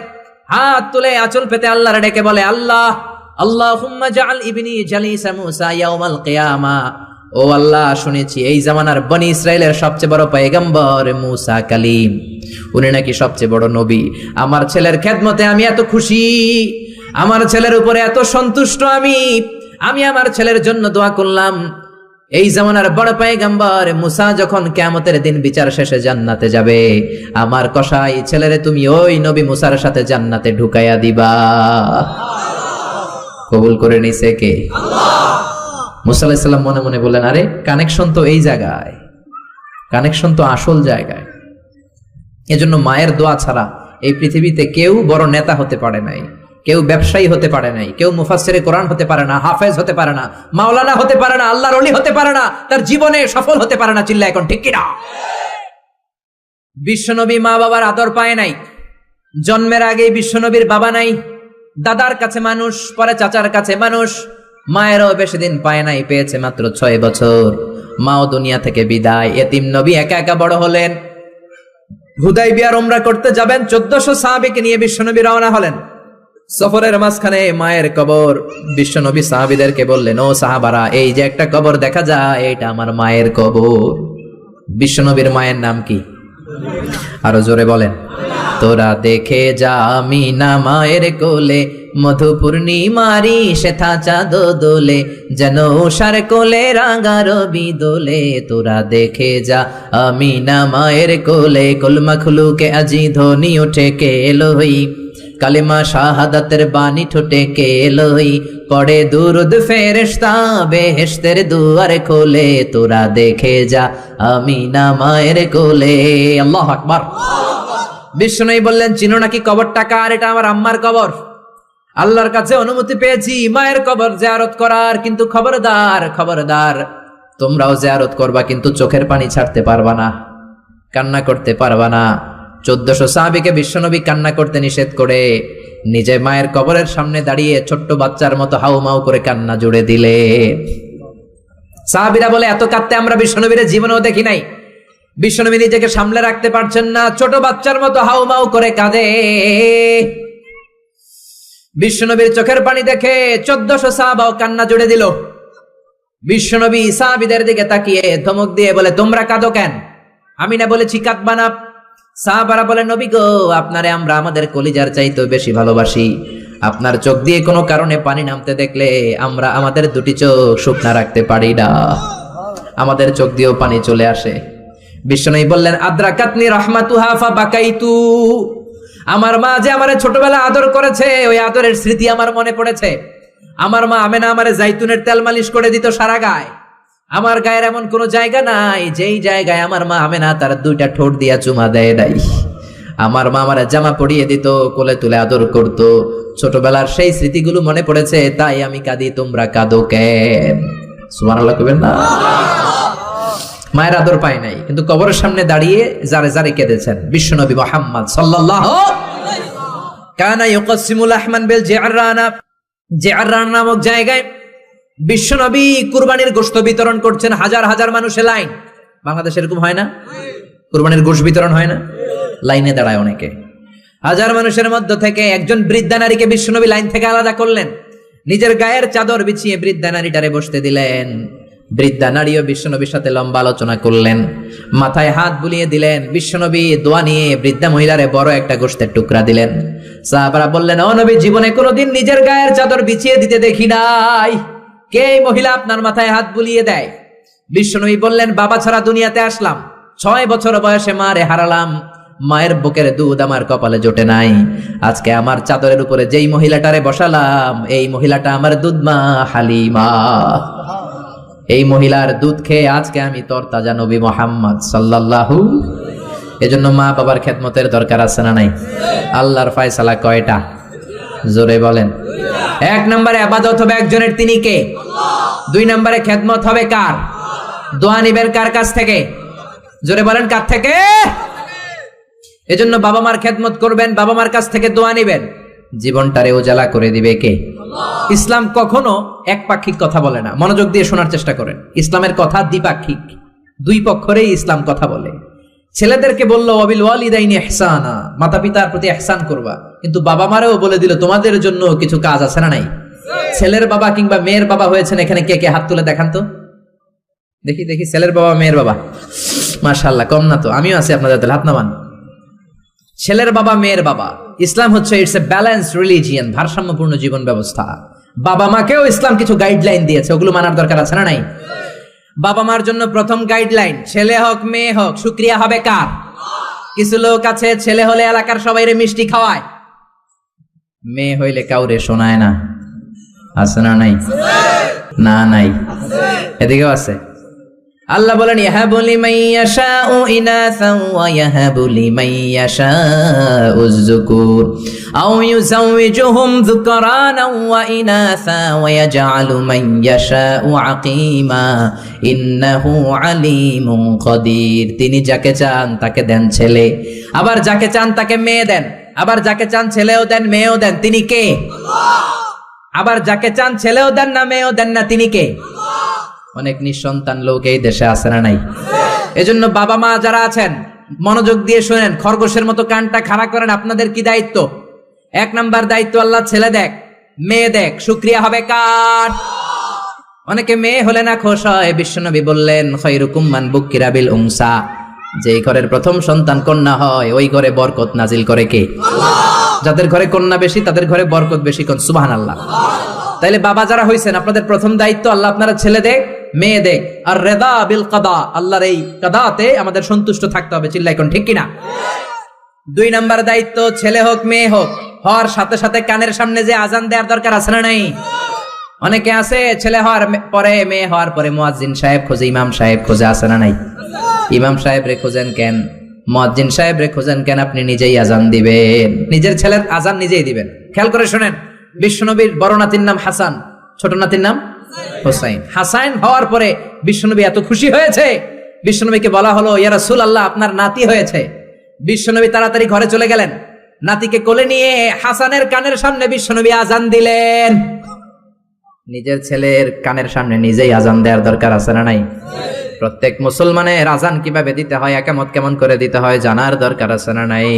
হাত তুলে আঁচল পেতে আল্লাহর ডেকে বলে, আল্লাহ আল্লাহুম্মা জাআল ইবনি জালিসা মুসা ইয়াউমাল কিয়ামা, ও আল্লাহ, শুনেছি এই জামানার বনি ইসরাইলের সবচেয়ে বড় পয়গম্বর মুসা কালিম, উনি নাকি সবচেয়ে বড় নবী, আমার ছেলের খেদমতে আমি এত খুশি, আমার ছেলের উপরে এত সন্তুষ্ট, আমি আমার ছেলের জন্য দোয়া করলাম, এই জামানার বড় পয়গম্বর মুসা যখন কিয়ামতের দিন বিচার শেষে জান্নাতে যাবে, আমার কসাই ছেলেরে তুমি ওই নবী মুসার সাথে জান্নাতে ঢুকাইয়া দিবা। কবুল করে নিছে কে? আল্লাহ। মুসা আলাইহিস সালাম মনে মনে বললেন, আরে কানেকশন তো এই জায়গায়, কানেকশন তো আসল জায়গায়। এজন্য মায়ের দোয়া ছাড়া এই পৃথিবীতে কেউ বড় নেতা হতে পারে নাই, কেউ ব্যবসায়ী হতে পারে নাই, কেউ মুফাসসিরে কোরআন হতে পারে না, হাফেজ হতে পারে না, মাওলানা হতে পারে না, আল্লাহর ওলি হতে পারে না, তার জীবনে সফল হতে পারে না। চিল্লা এখন ঠিক কিনা? বিশ্বনবী মা বাবার আদর পায় নাই, জন্মের আগেই বিশ্বনবীর বাবা নাই, দাদার কাছে মানুষ, পরে চাচার কাছে মানুষ, মায়েরও বেশি দিন পায় নাই, পেয়েছে মাত্র 6 বছর, মাও দুনিয়া থেকে বিদায়, এতিম নবী একা একা বড় হলেন। হুদাইবিয়ার উমরা করতে যাবেন, 1400 সাহাবীকে নিয়ে বিশ্বনবী রওনা হলেন। সফরের মাঝখানে মায়ের কবর, বিশ্বনবী সাহাবীদেরকে বললেন, ও সাহাবারা, এই যে একটা কবর দেখা যায়, এটা আমার মায়ের কবর। বিশ্বনবীর মায়ের নাম কি? আরো জোরে বলেন। তোরা দেখে যা আমিনা মায়ের কোলে, মধু পূর্ণিমারি সেথা চাঁদ দোলে, যেন উষার কোলে রাঙা রবি দোলে। তোরা দেখে যা আমিনা মায়ের কোলে, কুলমা খুলুকে আজি ধ্বনি ওঠে কে এলোই, কালিমা শাহাদাতের বাণী ঠোঁটে কে এলোই, পড়ে দুরুদ ফেরেশতা বেহেশতের দুয়ার খোলে। তোরা দেখে যা আমিনা মায়ের কোলে। আল্লাহু আকবার। বিষ্ণু বললেন, চিনো নাকি কবরটা কার? এটা আমার আম্মার কবর, আল্লাহর কাছে অনুমতি পেয়েছি মায়ের কবর জিয়ারত করার, কিন্তু খবরদার খবরদার, তোমরাও জিয়ারত করবা, কিন্তু চোখের পানি ছাড়তে পারবা না, কান্না করতে পারবা না। 1400 সাহাবীকে বিশ্বনবী কান্না করতে নিষেধ করে নিজে মায়ের কবরের সামনে দাঁড়িয়ে ছোট্ট বাচ্চার মতো হাউমাউ করে কান্না জুড়ে দিলে। সাহাবীরা বলে, এত কাঁদতে আমরা বিশ্বনবীর জীবনেও দেখি নাই। বিশ্বনবী নিজেকে সামলে রাখতে পারছেন না, ছোট বাচ্চার মতো হাউমাউ করে কাঁদে। বিশ্বনবীর চোখের পানি দেখে 1400 সাহাবাও কান্না জুড়ে দিল। বিশ্বনবী সাহাবীদের দিকে তাকিয়ে ধমক দিয়ে বলে, তোমরা কাঁদো কেন? আমি না বলেছি কাঁদবা না? সাহাবারা বলে, নবী গো, আপনারে আমরা আমাদের কলিজার চাইতেও বেশি ভালোবাসি, আপনার চোখ দিয়ে কোনো কারণে পানি নামতে দেখলে আমরা আমাদের দুটি চোখ শুকনা রাখতে পারি না, আমাদের চোখ দিয়েও পানি চলে আসে। বিশ্বনবী বললেন, আদ্রাকাতনি রাহমাতুহা ফাবাকাইতু, আমার মা যে আমারে ছোটবেলা আদর করেছে, ওই আদরের স্মৃতি আমার মনে পড়েছে। আমার মা আমেনা আমারে জাইতুনের তেল মালিশ করে দিত সারা গায়ে, আমার গায়ের এমন কোন জায়গা নাই যেই জায়গায় আমার মা আমেনা তার 2টা ঠোঁট দিয়া চুমা দেয় নাই। আমার মা আমার জামা পরিয়ে দিত, কোলে তুলে আদর করত, ছোটবেলার সেই স্মৃতিগুলো মনে পড়েছে, তাই আমি কাঁদি, তোমরা কাঁদো কেন? সুবহানাল্লাহ কইবেন না? মায়ের আদর পায় নাই, কিন্তু কবরের সামনে দাঁড়িয়ে যারে যারে কেঁদেছেন বিশ্বনবী মুহাম্মদ সাল্লাল্লাহু আলাইহি ওয়াসাল্লাম। কানা ইউকাসিমুল আহমান বিল জিআরানা, জিআরানা নামক জায়গায় বিশ্বনবী কুরবানির গোশত বিতরণ করছেন, হাজার হাজার মানুষের লাইন। বাংলাদেশে এরকম হয় না? কুরবানির গোশত বিতরণ হয় না? লাইনে দাঁড়ায় অনেকে। হাজার মানুষের মধ্য থেকে একজন বৃদ্ধা নারীকে বিশ্বনবী লাইন থেকে আলাদা করলেন, নিজের গায়ের চাদর বিছিয়ে বৃদ্ধা নারীটারে বসতে দিলেন। বৃদ্ধা নারীও বিশ্বনবীর সাথে লম্বা আলোচনা করলেন, মাথায় হাত বুলিয়ে দিলেন। বিশ্বনবী দোয়া নিয়ে বৃদ্ধা মহিলারে বড় একটা গোশতের টুকরা দিলেন। সাহাবারা বললেন, ও নবী, জীবনে কোনোদিন নিজের গায়ের চাদর বিছিয়ে দিতে দেখি নাই, কে এই মহিলা আপনার মাথায় হাত বুলিয়ে দেয়? বিশ্বনবী বললেন, বাবা ছাড়া দুনিয়াতে আসলাম, 6 বছর বয়সে মারে হারালাম, মায়ের বুকের দুধ আমার কপালে জোটে নাই। আজকে আমার চাদরের উপরে যেই মহিলাটারে বসালাম, এই মহিলাটা আমার দুধ মা হালিমা। এই মহিলার দুধ খেয়ে আজকে আমি তরতাজা নবী মুহাম্মদ সাল্লাল্লাহু। এজন্য মা বাবার খেদমতের দরকার আছে না নাই? আল্লাহর ফয়সালা কয়টা? জোরে বলেন। 1 নম্বরে ইবাদত হবে একজনের, তিনি কে? 2 নম্বরে খেদমত হবে কার? দোয়া নিবেন কার কাছ থেকে? জোরে বলেন, কার থেকে? এজন্য বাবা মার খেদমত করবেন, বাবা মার কাছ থেকে দোয়া নিবেন। জীবনটারে উজালা করে দিবে কে? ইসলাম কখনো একপাক্ষিক কথা বলে না, মনোযোগ দিয়ে শোনার চেষ্টা করেন। ইসলামের কথা দ্বিপাক্ষিক, দুই পক্ষেই ইসলাম কথা বলে। ছেলেদেরকে বললো ওয়াবিল ওয়ালিদাইনি ইহসানা, মাতা পিতার প্রতি ইহসান করবা, কিন্তু বাবা মারেও বলে দিল তোমাদের জন্য কিছু কাজ আছে না নাই? ছেলের বাবা কিংবা মেয়ের বাবা হয়েছেন এখানে কে কে? হাত তুলে দেখান তো দেখি দেখি। ছেলের বাবা মেয়ের বাবা, মাশাআল্লাহ, কম না তো? আমিও আছি আপনাদের, হাত নামান। ছেলের বাবা মেয়ের বাবা। ইসলাম হচ্ছে ইটস এ ব্যালেন্সড রিলিজিয়ন, ভারসাম্যপূর্ণ জীবন ব্যবস্থা। বাবা মাকেও ইসলাম কিছু গাইডলাইন দিয়েছে, ওগুলো মানার দরকার আছে না নাই? বাবা মার জন্য প্রথম গাইডলাইন, ছেলে হোক মেয়ে হোক, শুকরিয়া হবে কার? কিছু লোক আছে ছেলে হলে এলাকার সবাইরে মিষ্টি খাওয়ায়, মেয়ে হইলে কাউরে শোনায় না। আছে না নাই? না নাই, এদিকেও আছে। আল্লাহ বলেন, ইয়াহাবু লিমান ইয়াশাউ ইনাসান ওয়া ইয়াহাবু লিমান ইয়াশাউ যুকুর আও ইউযাওয়িজুহুম যুকরানা ওয়া ইনাসা ওয়া ইয়াজআলু মান ইয়াশাউ আকীমা ইন্নাহু আলীমুন কাদির। তিনি যাকে চান তাকে দেন ছেলে, আবার যাকে চান তাকে মেয়ে দেন, আবার যাকে চান ছেলেও দেন মেয়েও দেন। তিনি কে? আল্লাহ। আবার যাকে চান ছেলেও দেন না মেয়েও দেন না, তিনি কে? অনেক নিঃসন্তান লোক এই দেশে আছে না নাই? এজন্য বাবা মা যারা আছেন মনোযোগ দিয়ে শুনেন, খরগোশের মতো কানটা খাড়া করেন। আপনাদের কি দায়িত্ব? 1 নাম্বার দায়িত্ব, আল্লাহ ছেলে দেখ মেয়ে দেখ, শুকরিয়া হবে কার? অনেকে মেয়ে হলে না খুশ হয়। বিশ্বনবী বললেন, খায়রুকুম মান বুকিরা বিল উনসা, যেই ঘরের প্রথম সন্তান কন্যা হয় ওই ঘরে বরকত নাজিল করে কে? আল্লাহ। যাদের ঘরে কন্যা বেশি তাদের ঘরে বরকত বেশি। কোন সুবহানাল্লাহ। তাইলে বাবা যারা হইছেন, আপনাদের প্রথম দায়িত্ব, আল্লাহ আপনারা ছেলে দেখ মেয়ে দেখ, আর রেদা বিল কাদা, আল্লাহর এই কাদাতে আমাদের সন্তুষ্ট থাকতে হবে। চিল্লাই কোন ঠিক কিনা? 2 নাম্বার দায়িত্ব, ছেলে হোক মেয়ে হোক, হওয়ার সাথে সাথে কানের সামনে যে আজান দেওয়ার দরকার আছে না নাই? অনেকে আছে ছেলে হওয়ার পরে মেয়ে হওয়ার পরে মুয়াজ্জিন সাহেব খোঁজে, ইমাম সাহেব খোঁজে, আছে না নাই? ইমাম সাহেব রে খোঁজেন কেন? মুয়াজ্জিন সাহেব রে খোঁজেন কেন? আপনি নিজেই আজান দিবেন, নিজের ছেলের আজান নিজেই দিবেন। খেয়াল করে শুনেন, বিশ্বনবীর বড় নাতির নাম হাসান, ছোট নাতির নাম হোসাইন। হাসান হওয়ার পরে বিশ্বনবী এত খুশি হয়েছে, বিশ্বনবীকে বলা হলো, ইয়া রাসূলুল্লাহ, আপনার নাতি হয়েছে। বিশ্বনবী তাড়াতাড়ি ঘরে চলে গেলেন, নাতিকে কোলে নিয়ে হাসানের কানের সামনে বিশ্বনবী আজান দিলেন। নিজের ছেলের কানের সামনে নিজেই আজান দেওয়ার দরকার আছে না নাই? প্রত্যেক মুসলমানের আজান কিভাবে দিতে হয়, একামত কেমন করে দিতে হয় জানার দরকার আছে না নাই?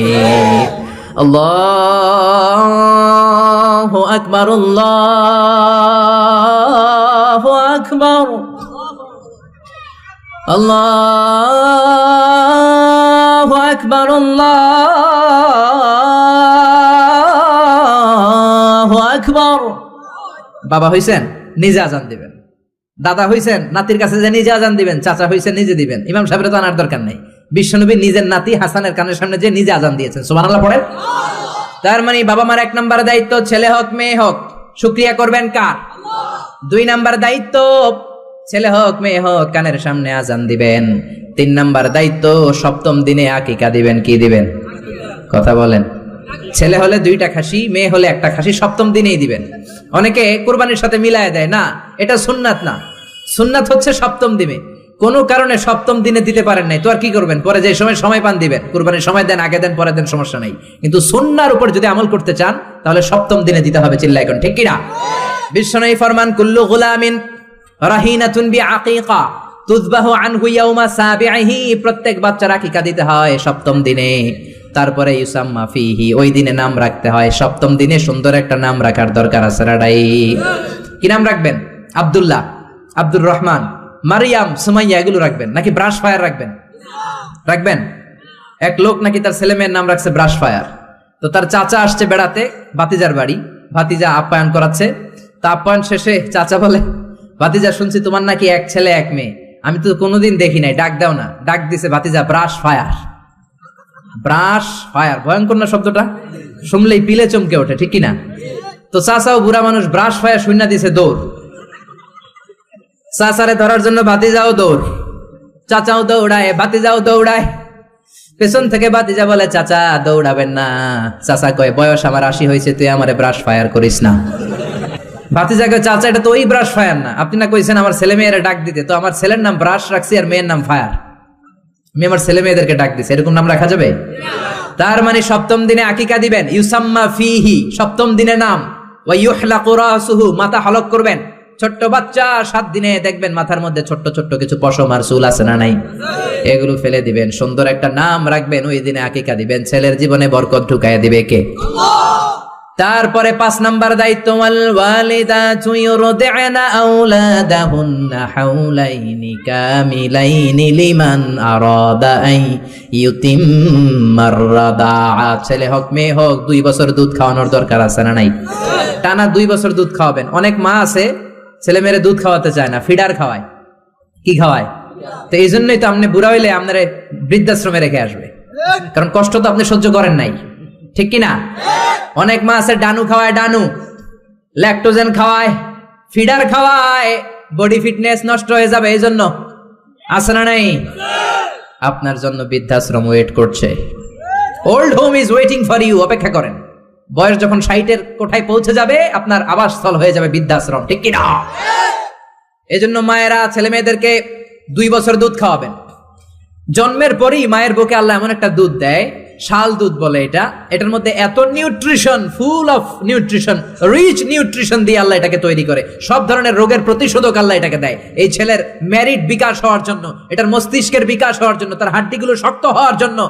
আল্লাহু আকবার, আল্লাহু আকবার, আল্লাহু আকবার, আল্লাহু আকবার। বাবা হইছেন নিজে আজান দিবেন, দাদা হইছেন নাতির কাছে যে নিজে আজান দিবেন, চাচা হইছেন নিজে দিবেন, ইমাম সাহেবের তো আনার দরকার নাই। বিশ্বনবী নিজের নাতি হাসানের কানের সামনে যে নিজে আজান দিয়েছেন। সুবহানাল্লাহ পড়েন। তার মানে বাবা মার 1 নাম্বার দায়িত্ব, ছেলে হোক মেয়ে হোক, শুকরিয়া করবেন কার? আল্লাহ। 2 নাম্বার দায়িত্ব, ছেলে হোক মেয়ে হোক, কানের সামনে আজান দিবেন। 3 নাম্বার দায়িত্ব, সপ্তম দিনে আকিকা দিবেন। কি দিবেন? কথা বলেন। ছেলে হলে 2টা খাসি, মেয়ে হলে 1টা খাসি, সপ্তম দিনেই দিবেন। অনেকে কুরবানির সাথে মিলায় দেয়, না, এটা সুন্নাত না। সুন্নাত হচ্ছে সপ্তম দিনে। কোন কারণে সপ্তম দিনে দিতে পারেন নাই তো আর কি করবেন? পরে যে সময় পান দিবেন। কুরবানির সময় দেন, আগে দেন, পরে দেন, সমস্যা নাই। কিন্তু সুন্নাহর উপর যদি আমল করতে চান তাহলে সপ্তম দিনে দিতে হবে। চিল্লায় কোন ঠিক কিনা? বিশ্বনবী ফরমান, কুল্লু গুলামিন রাহিনাতুন বিআকিকা তুযবাহু আনহু ইয়াওমা সাবিহি, প্রত্যেক বাচ্চার আকিকা দিতে হয় সপ্তম দিনে। তারপরে ইউসাম্মা ফিহি, ওই দিনে নাম রাখতে হয়। সপ্তম দিনে সুন্দর একটা নাম রাখার দরকার আছে রাডাই। কি নাম রাখবেন? আব্দুল্লাহ, আব্দুর রহমান, মারিয়াম, সুমাইয়া এগুলো রাখবেন নাকি ব্রাশ ফায়ার রাখবেন? রাখবেন। এক লোক নাকি তার ছেলে মেয়ের নাম রাখছে ব্রাশ ফায়ার। তো তার চাচা আসছে বেড়াতে ভাতিজার বাড়ি, ভাতিজা আপ্যায়ন করাচ্ছে। তা আপ্যায়ন শেষে চাচা বলে, ভাতিজা শুনছি তোমার নাকি এক ছেলে এক মেয়ে, আমি তো কোনোদিন দেখি নাই, ডাক দাও না। ডাক দিছে ভাতিজা ব্রাশ ফায়ার। ব্রাশ ফায়ার ভয়ঙ্কর না শব্দটা? শুনলেই পিলে চমকে ওঠে, ঠিক কিনা? তো চাচাও বুড়া মানুষ, ব্রাশ ফায়ার শূন্য দিছে দৌড়। চাচারে ধরার জন্য ভাতিজাও দৌড়, চাচাও দৌড়ায়, ভাতিজাও দৌড়ায়। পেছন থেকে ভাতিজা বলে, চাচা দৌড়াবেন না। চাচা কয়, বয়স আমার 80 হয়েছে, তুই আমারে ব্রাশ ফায়ার করিস না। ভাতিজা কয়, চাচা এটা তো ওই ব্রাশ ফায়ার না, আপনি না কইছেন আমার ছেলে মেয়েরা ডাক দিতে, তো আমার ছেলের নাম ব্রাশ রাখছি আর মেয়ের নাম ফায়ার, আমি আমার ছেলে মেয়েদেরকে ডাক দিছি, এরকম নাম রাখা যাবে? তার মানে সপ্তম দিনে আকিকা দিবেন, ইউসাম্মা ফিহি, সপ্তম দিনে নাম। ওয়া ইউহলাকু রাসুহু, মাথা হলক করবেন। ছোট্ট বাচ্চা 7 দিনে দেখবেন মাথার মধ্যে ছোট্ট ছোট্ট কিছু পশম আর চুল আছে না নাই, এগুলো ফেলে দিবেন, সুন্দর একটা নাম রাখবেন, ওই দিনে আকিকা দিবেন। ছেলের জীবনে বরকত ঢুকাইয়া দিবে কে? তারপরে 5 নাম্বার দায়িত্ব, ওয়াল ওয়ালিদাতু ইউরদি'না আওলাদাহুন্না হাওলাইনি কামিলাইনি লিমান আরাদা আই ইউতিম্মার রাদাআ। ছেলে হোক মেয়ে হোক 2 বছর দুধ খাওয়ানোর দরকার আছে না নাই? টানা 2 বছর দুধ খাওয়াবেন। অনেক মা আছে ছেলে মেয়েরে দুধ খাওয়াতে চায় না, ফিডার খাওয়ায়। কি খাওয়ায়? তো এই জন্যই তো আপনি বুড়া হইলে আপনারে বৃদ্ধাশ্রমে রেখে আসবে, কারণ কষ্ট তো আপনি সহ্য করেন নাই, ঠিক কিনা? অনেক মা আছে ডানু খাওয়ায়, ডানু ল্যাকটোজেন খাওয়ায়, ফিডার খাওয়ায়, বডি ফিটনেস নষ্ট হয়ে যাবে, এই জন্য আছে না নাই? আপনার জন্য বৃদ্ধাশ্রম ওয়েট করছে, old home is waiting for you. অপেক্ষা করেন, বয়স যখন 60-এর কোঠায় পৌঁছে যাবে আপনার আবাসস্থল হয়ে যাবে বৃদ্ধাশ্রম, ঠিক কিনা? এই জন্য মায়েরা ছেলে মেয়েদেরকে 2 বছর দুধ খাওয়াবেন। জন্মের পরেই মায়ের বুকে আল্লাহ এমন একটা দুধ দেয়, শাল দুধ বলে এটা, এটার মধ্যে এত nutrition, full of nutrition, rich nutrition দিয়ে আল্লাহ এটাকে তৈরি করে। সব ধরনের রোগের প্রতিষেধক আল্লাহ এটাকে দেয় এই ছেলের মেরিট বিকাশ হওয়ার জন্য, এটার মস্তিষ্কের বিকাশ হওয়ার জন্য, তার হাড্ডিগুলো শক্ত হওয়ার জন্য।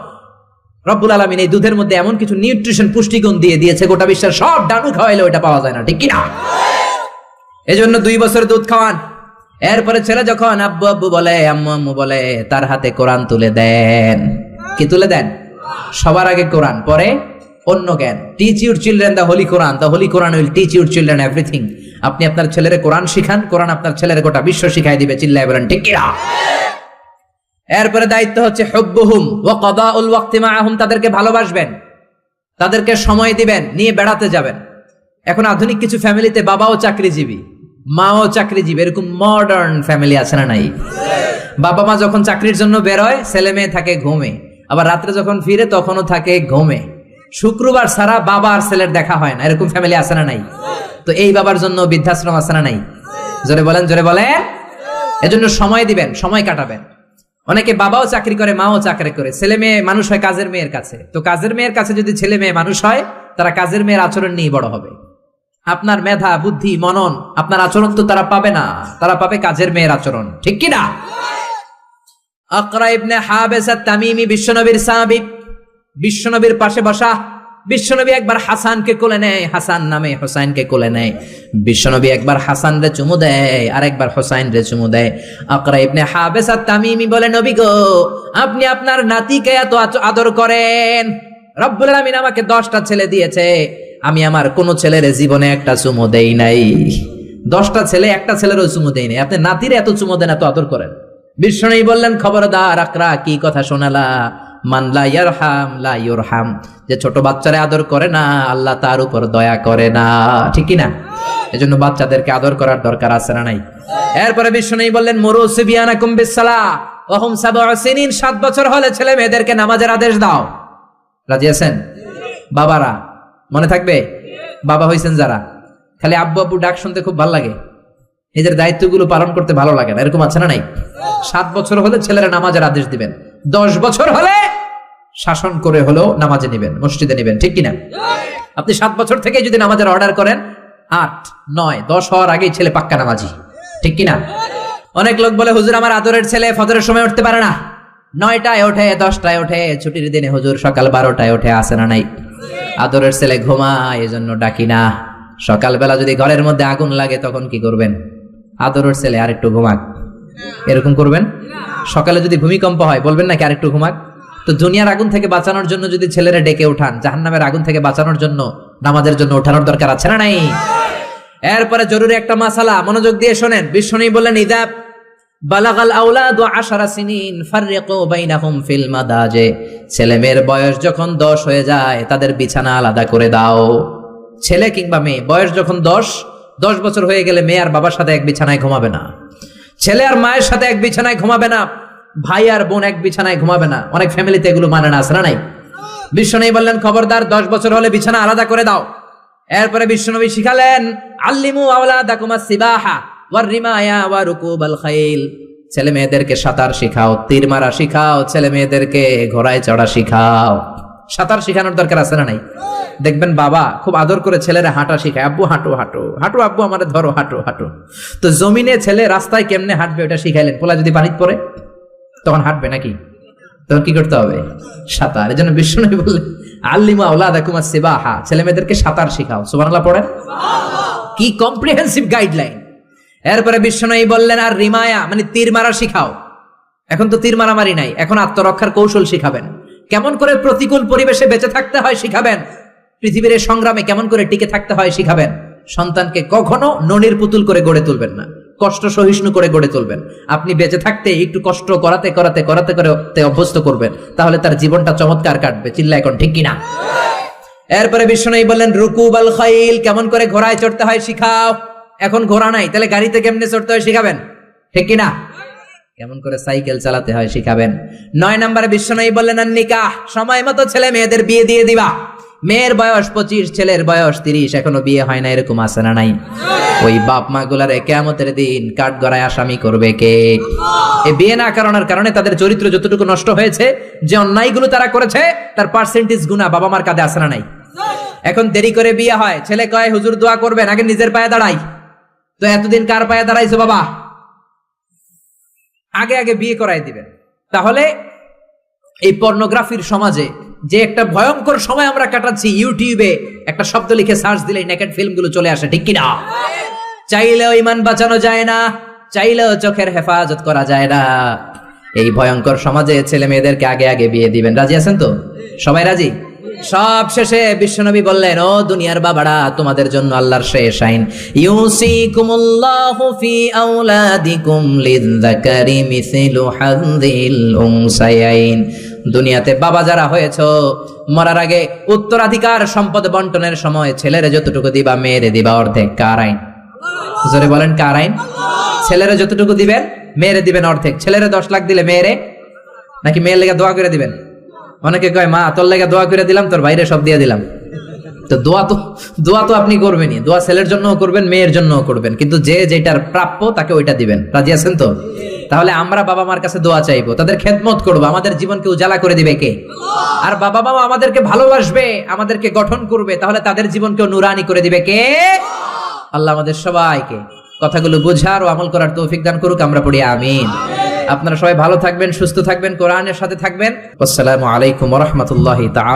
রব্বুল আলামিন এই দুধের মধ্যে এমন কিছু নিউট্রিশন, পুষ্টিগুণ দিয়ে দিয়েছে, গোটা বিশ্বের সব ডানু খাওয়াইলে ওটা পাওয়া যায় না, ঠিক কিনা? এই জন্য 2 বছর দুধ খাওয়ান। এরপরে ছেলে যখন আব্বু আব্বু বলে, আম্মু আম্মু বলে, তার হাতে কোরআন তুলে দেন। কি তুলে দেন? সবার আগে কোরআন, পরে অন্য জ্ঞান। Teach your children the Holi Quran, the Holi Quran will teach your children everything. আপনি আপনার ছেলেরে কোরআন শিখান, কোরআন আপনার ছেলের গোটা বিশ্ব শিখাই দিবে। চিল্লায় বলেন ঠিক কিনা? এরপরে দায়িত্ব হচ্ছে হুব্বুহুম ওয়া কাদাউল ওয়াক্তি মাআহুম, তাদেরকে ভালোবাসবেন, তাদেরকে সময় দিবেন, নিয়ে বেড়াতে যাবেন। এখন আধুনিক কিছু ফ্যামিলিতে বাবাও চাকরিজীবী, মাও চাকরিজীবী, এরকম মডার্ন ফ্যামিলি আছে না নাই? বাবা মা যখন চাকরির জন্য বেরোয় ছেলে মেয়ে থাকে ঘুমে, আবার রাত্রে যখন ফিরে তখনও থাকে ঘুমে। শুক্রবার ছাড়া বাবা আর ছেলের দেখা হয় না, এরকম ফ্যামিলি আছে না নাই? তো এই বাবার জন্য বৃদ্ধাশ্রম আছে না নাই? জোরে বলেন, জোরে বলেন। এজন্য সময় দিবেন, সময় কাটাবেন। অনেকে বাবাও চাকরি করে, মাও চাকরি করে, ছেলে মেয়ে মানুষ হয় কাজের মেয়ের কাছে। তো কাজের মেয়ের কাছে যদি ছেলে মেয়ে মানুষ হয়, তারা কাজের মেয়ের আচরণ নিয়ে বড় হবে। আপনার মেধা, বুদ্ধি, মনন, আপনার আচরণ তো তারা পাবে না, তারা পাবে কাজের মেয়ের আচরণ, ঠিক কিনা? আকরা ইবনে হাবেস আত-তামিমি বিশ্বনবীর সাহাবী, বিশ্বনবীর পাশে বসা। বিশ্বনবী একবার হাসানকে কোলে নেয়, হাসান নামে হোসাইনকে কোলে নেয়। বিশ্বনবী একবার হাসান রে চুমু দেয়, আর একবার হোসাইন রে চুমু দেয়। আকরা ইবনে হাবেস আত-তামিমি বলে, নবী গো, আপনি আপনার নাতিকে এত আদর করেন, রব্বুল আলামিন আমাকে 10টা ছেলে দিয়েছে, আমি আমার কোন ছেলের জীবনে একটা চুমু দেই নাই। 10টা ছেলে, একটা ছেলেরও চুমু দেই নাই, আপনি নাতির এত চুমু দেন, এত আদর করেন। বিশ্বনবী বললেন, খবরদার আকরা, কি কথা শোনালা? মান লা ইয়ারহাম লা ইউরহাম, যে ছোট বাচ্চারে আদর করে না আল্লাহ তার উপর দয়া করে না, ঠিক কি না? এজন্য বাচ্চাদেরকে আদর করার দরকার আছে না নাই? এরপরে বিশ্বনবী বললেন, মুরু সিবিয়ানাকুম বিসসালাহ ওয়া হুম 7 সিনিন, 7 বছর হলে ছেলে মেয়েদেরকে নামাজের আদেশ দাও। রাজি আছেন? বাবারা মনে থাকবে, বাবা হইছেন যারা, খালি আব্বু আব্বু ডাক শুনতে খুব ভালো লাগে, নিজের দায়িত্বগুলো পালন করতে ভালো লাগে না, এরকম আছে না নাই? 7 বছর হলে ছেলেরা নামাজের আদেশ দিবেন, 10 বছর হলে শাসন করে হলেও নামাজে নিবেন, মসজিদে নিবেন, ঠিক কিনা? আপনি 7 বছর থেকে যদি নামাজের অর্ডার করেন, 8, 9, 10 হওয়ার আগেই ছেলে পাক্কা নামাজি, ঠিক কিনা? অনেক লোক বলে, হুজুর আমার আদরের ছেলে ফজরের সময় উঠতে পারে না, 9টায় ওঠে, 10টায় ওঠে, ছুটির দিনে হুজুর সকাল 12টায় ওঠে, আসে না নাই? আদরের ছেলে ঘুমায়, এজন্য ডাকি না। সকালবেলা যদি ঘরের মধ্যে আগুন লাগে তখন কি করবেন? আদরের ছেলে আরেকটু ঘুমাক, এরকম করবেন? সকালে যদি ভূমিকম্প হয় বলবেন নাকি আরেকটু ঘুমাক? তো দুনিয়ার আগুন থেকে বাঁচানোর জন্য যদি ছেলেরা ডেকে উঠান, জাহান্নামের আগুন থেকে বাঁচানোর জন্য নামাজের জন্য ওঠানোর দরকার আছে না নাই? এরপরে জরুরি একটা মাসালা, মনোযোগ দিয়ে শোনেন। বিশ্বনবী বললেন, ইদা বালাগাল আওলাদু 10 সিনিন ফাররিকু বাইনাহুম ফিল মাদাজি। ছেলে মেয়ের বয়স যখন 10 হয়ে যায় তাদের বিছানা আলাদা করে দাও। ছেলে কিংবা মেয়ে বয়স যখন 10 বছর হয়ে গেলে মেয়ে আর বাবার সাথে এক বিছানায় ঘুমাবে না, ছেলে আর মায়ের সাথে এক বিছানায় ঘুমাবে না, ভাই আর বোন এক বিছানায় ঘুমাবে না। অনেক ফ্যামিলিতে এগুলো মানে না, আসরা নাই। বিশ্বনবী বললেন, খবরদার 10 বছর হলে বিছানা আলাদা করে দাও। এরপরে বিশ্বনবী শিখালেন, আল্লিমু আওলাদাকুমাস সিবাহা ওয়ার রিমায়া ওয়া রুকুবাল খাইল। ছেলে মেয়েদেরকে সাঁতার শিখাও, তীর মারা শিখাও, ছেলে মেয়েদেরকে ঘোড়ায় চড়া শিখাও। সাঁতার শিখানোর দরকার আছে না নাই? দেখবেন বাবা খুব আদর করে ছেলেরা হাঁটা শিখায়, আব্বু হাঁটো হাঁটো হাঁটো, আব্বু আমারে ধরো হাঁটো হাঁটো। তো জমিনে ছেলে রাস্তায় কেমনে হাঁটবে ওটা শিখাইলেন। পোলা যদি পানিতে পড়ে তখন হাঁটবে নাকি? তখন কি করতে হবে? সাঁতার। এজন্য বিশ্বনবী বললেন, আল্লিমু আওলাদাকুমাস সিবাহা, ছেলে মেয়েদেরকে সাঁতার শিখাও। সুবহানাল্লাহ পড়েন। কি কম্প্রিহেন্সিভ গাইডলাইন। এরপরে বিশ্বনবী বললেন, আর রিমায়া মানে তীর মারা শিখাও। এখন তো তীর মারামারি নাই, এখন আত্মরক্ষার কৌশল শিখাবেন। কেমন করে প্রতিকূল পরিবেশে বেঁচে থাকতে হয় শিখাবেন। পৃথিবীর সংগ্রামে কেমন করে টিকে থাকতে হয় শিখাবেন। সন্তানকে কখনো ননির পুতুল করে গড়ে তুলবেন না, কষ্ট সহিষ্ণু করে গড়ে তুলবেন। আপনি বেঁচে থাকতে একটু কষ্ট করাতে করাতে করাতে করে অভ্যস্ত করবেন, তাহলে তার জীবনটা চমৎকার কাটবে। চিল্লা এখন ঠিক কিনা? এরপরে বিশ্বনবী বললেন, রুকুবাল খাইল, কেমন করে ঘোড়ায় চড়তে হয় শিখাও। এখন ঘোড়া নাই, তাহলে গাড়িতে কেমনে চড়তে হয় শিখাবেন, ঠিক কিনা? কেমন করে সাইকেল চালাতে হয় শিখাবেন। 9 নম্বরে বিশ্বনবী বললেন, আর নিকাহ, সময় মতো ছেলে মেয়েদের বিয়ে দিয়ে দিবা। মেয়ের বয়স 25, ছেলের বয়স 30, এখনো বিয়ে হয় না, এরকম আছে না নাই? ওই বাপ মা গুলারে কিয়ামতের দিন কাঠগড়ায় আসামি করবে কে? এই বিয়ে না করানোর কারণে তাদের চরিত্র যতটুকু নষ্ট হয়েছে, যে অন্যায়গুলো তারা করেছে তার পার্সেন্টেজ গুনাহ বাবা মার কাঁধে আছে না নাই? এখন দেরি করে বিয়ে হয়, ছেলে কয় হুজুর দোয়া করবেন, আগে নিজের পায়ে দাঁড়াই। তো এতদিন কার পায়ে দাঁড়াইছো বাবা? আগে আগে বিয়ে করাই দিবেন। তাহলে এই পর্নোগ্রাফির সমাজে যে একটা ভয়ঙ্কর সময় আমরা কাটাচ্ছি, ইউটিউবে একটা শব্দ লিখে সার্চ দিলে নেকেড ফিল্মগুলো চলে আসে, ঠিক কিনা? চাইলেও ইমান বাঁচানো যায় না, চাইলেও চোখের হেফাজত করা যায় না। এই ভয়ঙ্কর সমাজে ছেলে মেয়েদেরকে আগে আগে বিয়ে দিবেন। রাজি আছেন তো? সবাই রাজি? সব শেষে বিশ্বনবী বললেন, ও দুনিয়ার বাবারা, তোমাদের জন্য আল্লাহর শেষ আইন, ইউসিকুমুল্লাহু ফি আওলাদিকুম লিযযাকারি মিসলু হাযযিল উনসায়াইন। দুনিয়াতে বাবা যারা হয়েছো, মরার আগে উত্তরাধিকার সম্পদ বন্টনের সময় ছেলেরে যতটুকু দিবা, মেয়েরে দিবা অর্ধেক। কার আইন? জোরে বলেন, কার আইন? ছেলেরে যতটুকু দিবেন, মেয়েরে দিবেন অর্ধেক। ছেলেরে 10 লাখ দিলে মেয়েরে, নাকি মেয়ের লেগে দোয়া করে দিবেন? অনেকে কয়, মা তোর লেগে দোয়া করে দিলাম, তোর বাইরে সব দিয়ে দিলাম। তো দোয়া তো আপনি করবেনই, দোয়া ছেলের জন্যও করবেন, মেয়ের জন্যও করবেন, কিন্তু যে যেটার প্রাপ্য তাকে ওইটা দিবেন। রাজি আছেন তো? তাহলে আমরা বাবা মার কাছে দোয়া চাইবো, তাদের খেদমত করবো। আমাদের জীবনকে উজালা করে দিবে কে? আর বাবা মা আমাদেরকে ভালোবাসবে, আমাদেরকে গঠন করবে, তাহলে তাদের জীবনকেও নুরানি করে দিবে কে? আল্লাহ আমাদের সবাইকে কথাগুলো বোঝার ও আমল করার তৌফিক দান করুক। আমরা পড়ি আমিন। আপনারা সবাই ভালো থাকবেন, সুস্থ থাকবেন, কোরআনের সাথে থাকবেন। আসসালামু আলাইকুম ওয়া রাহমাতুল্লাহি তাআলা।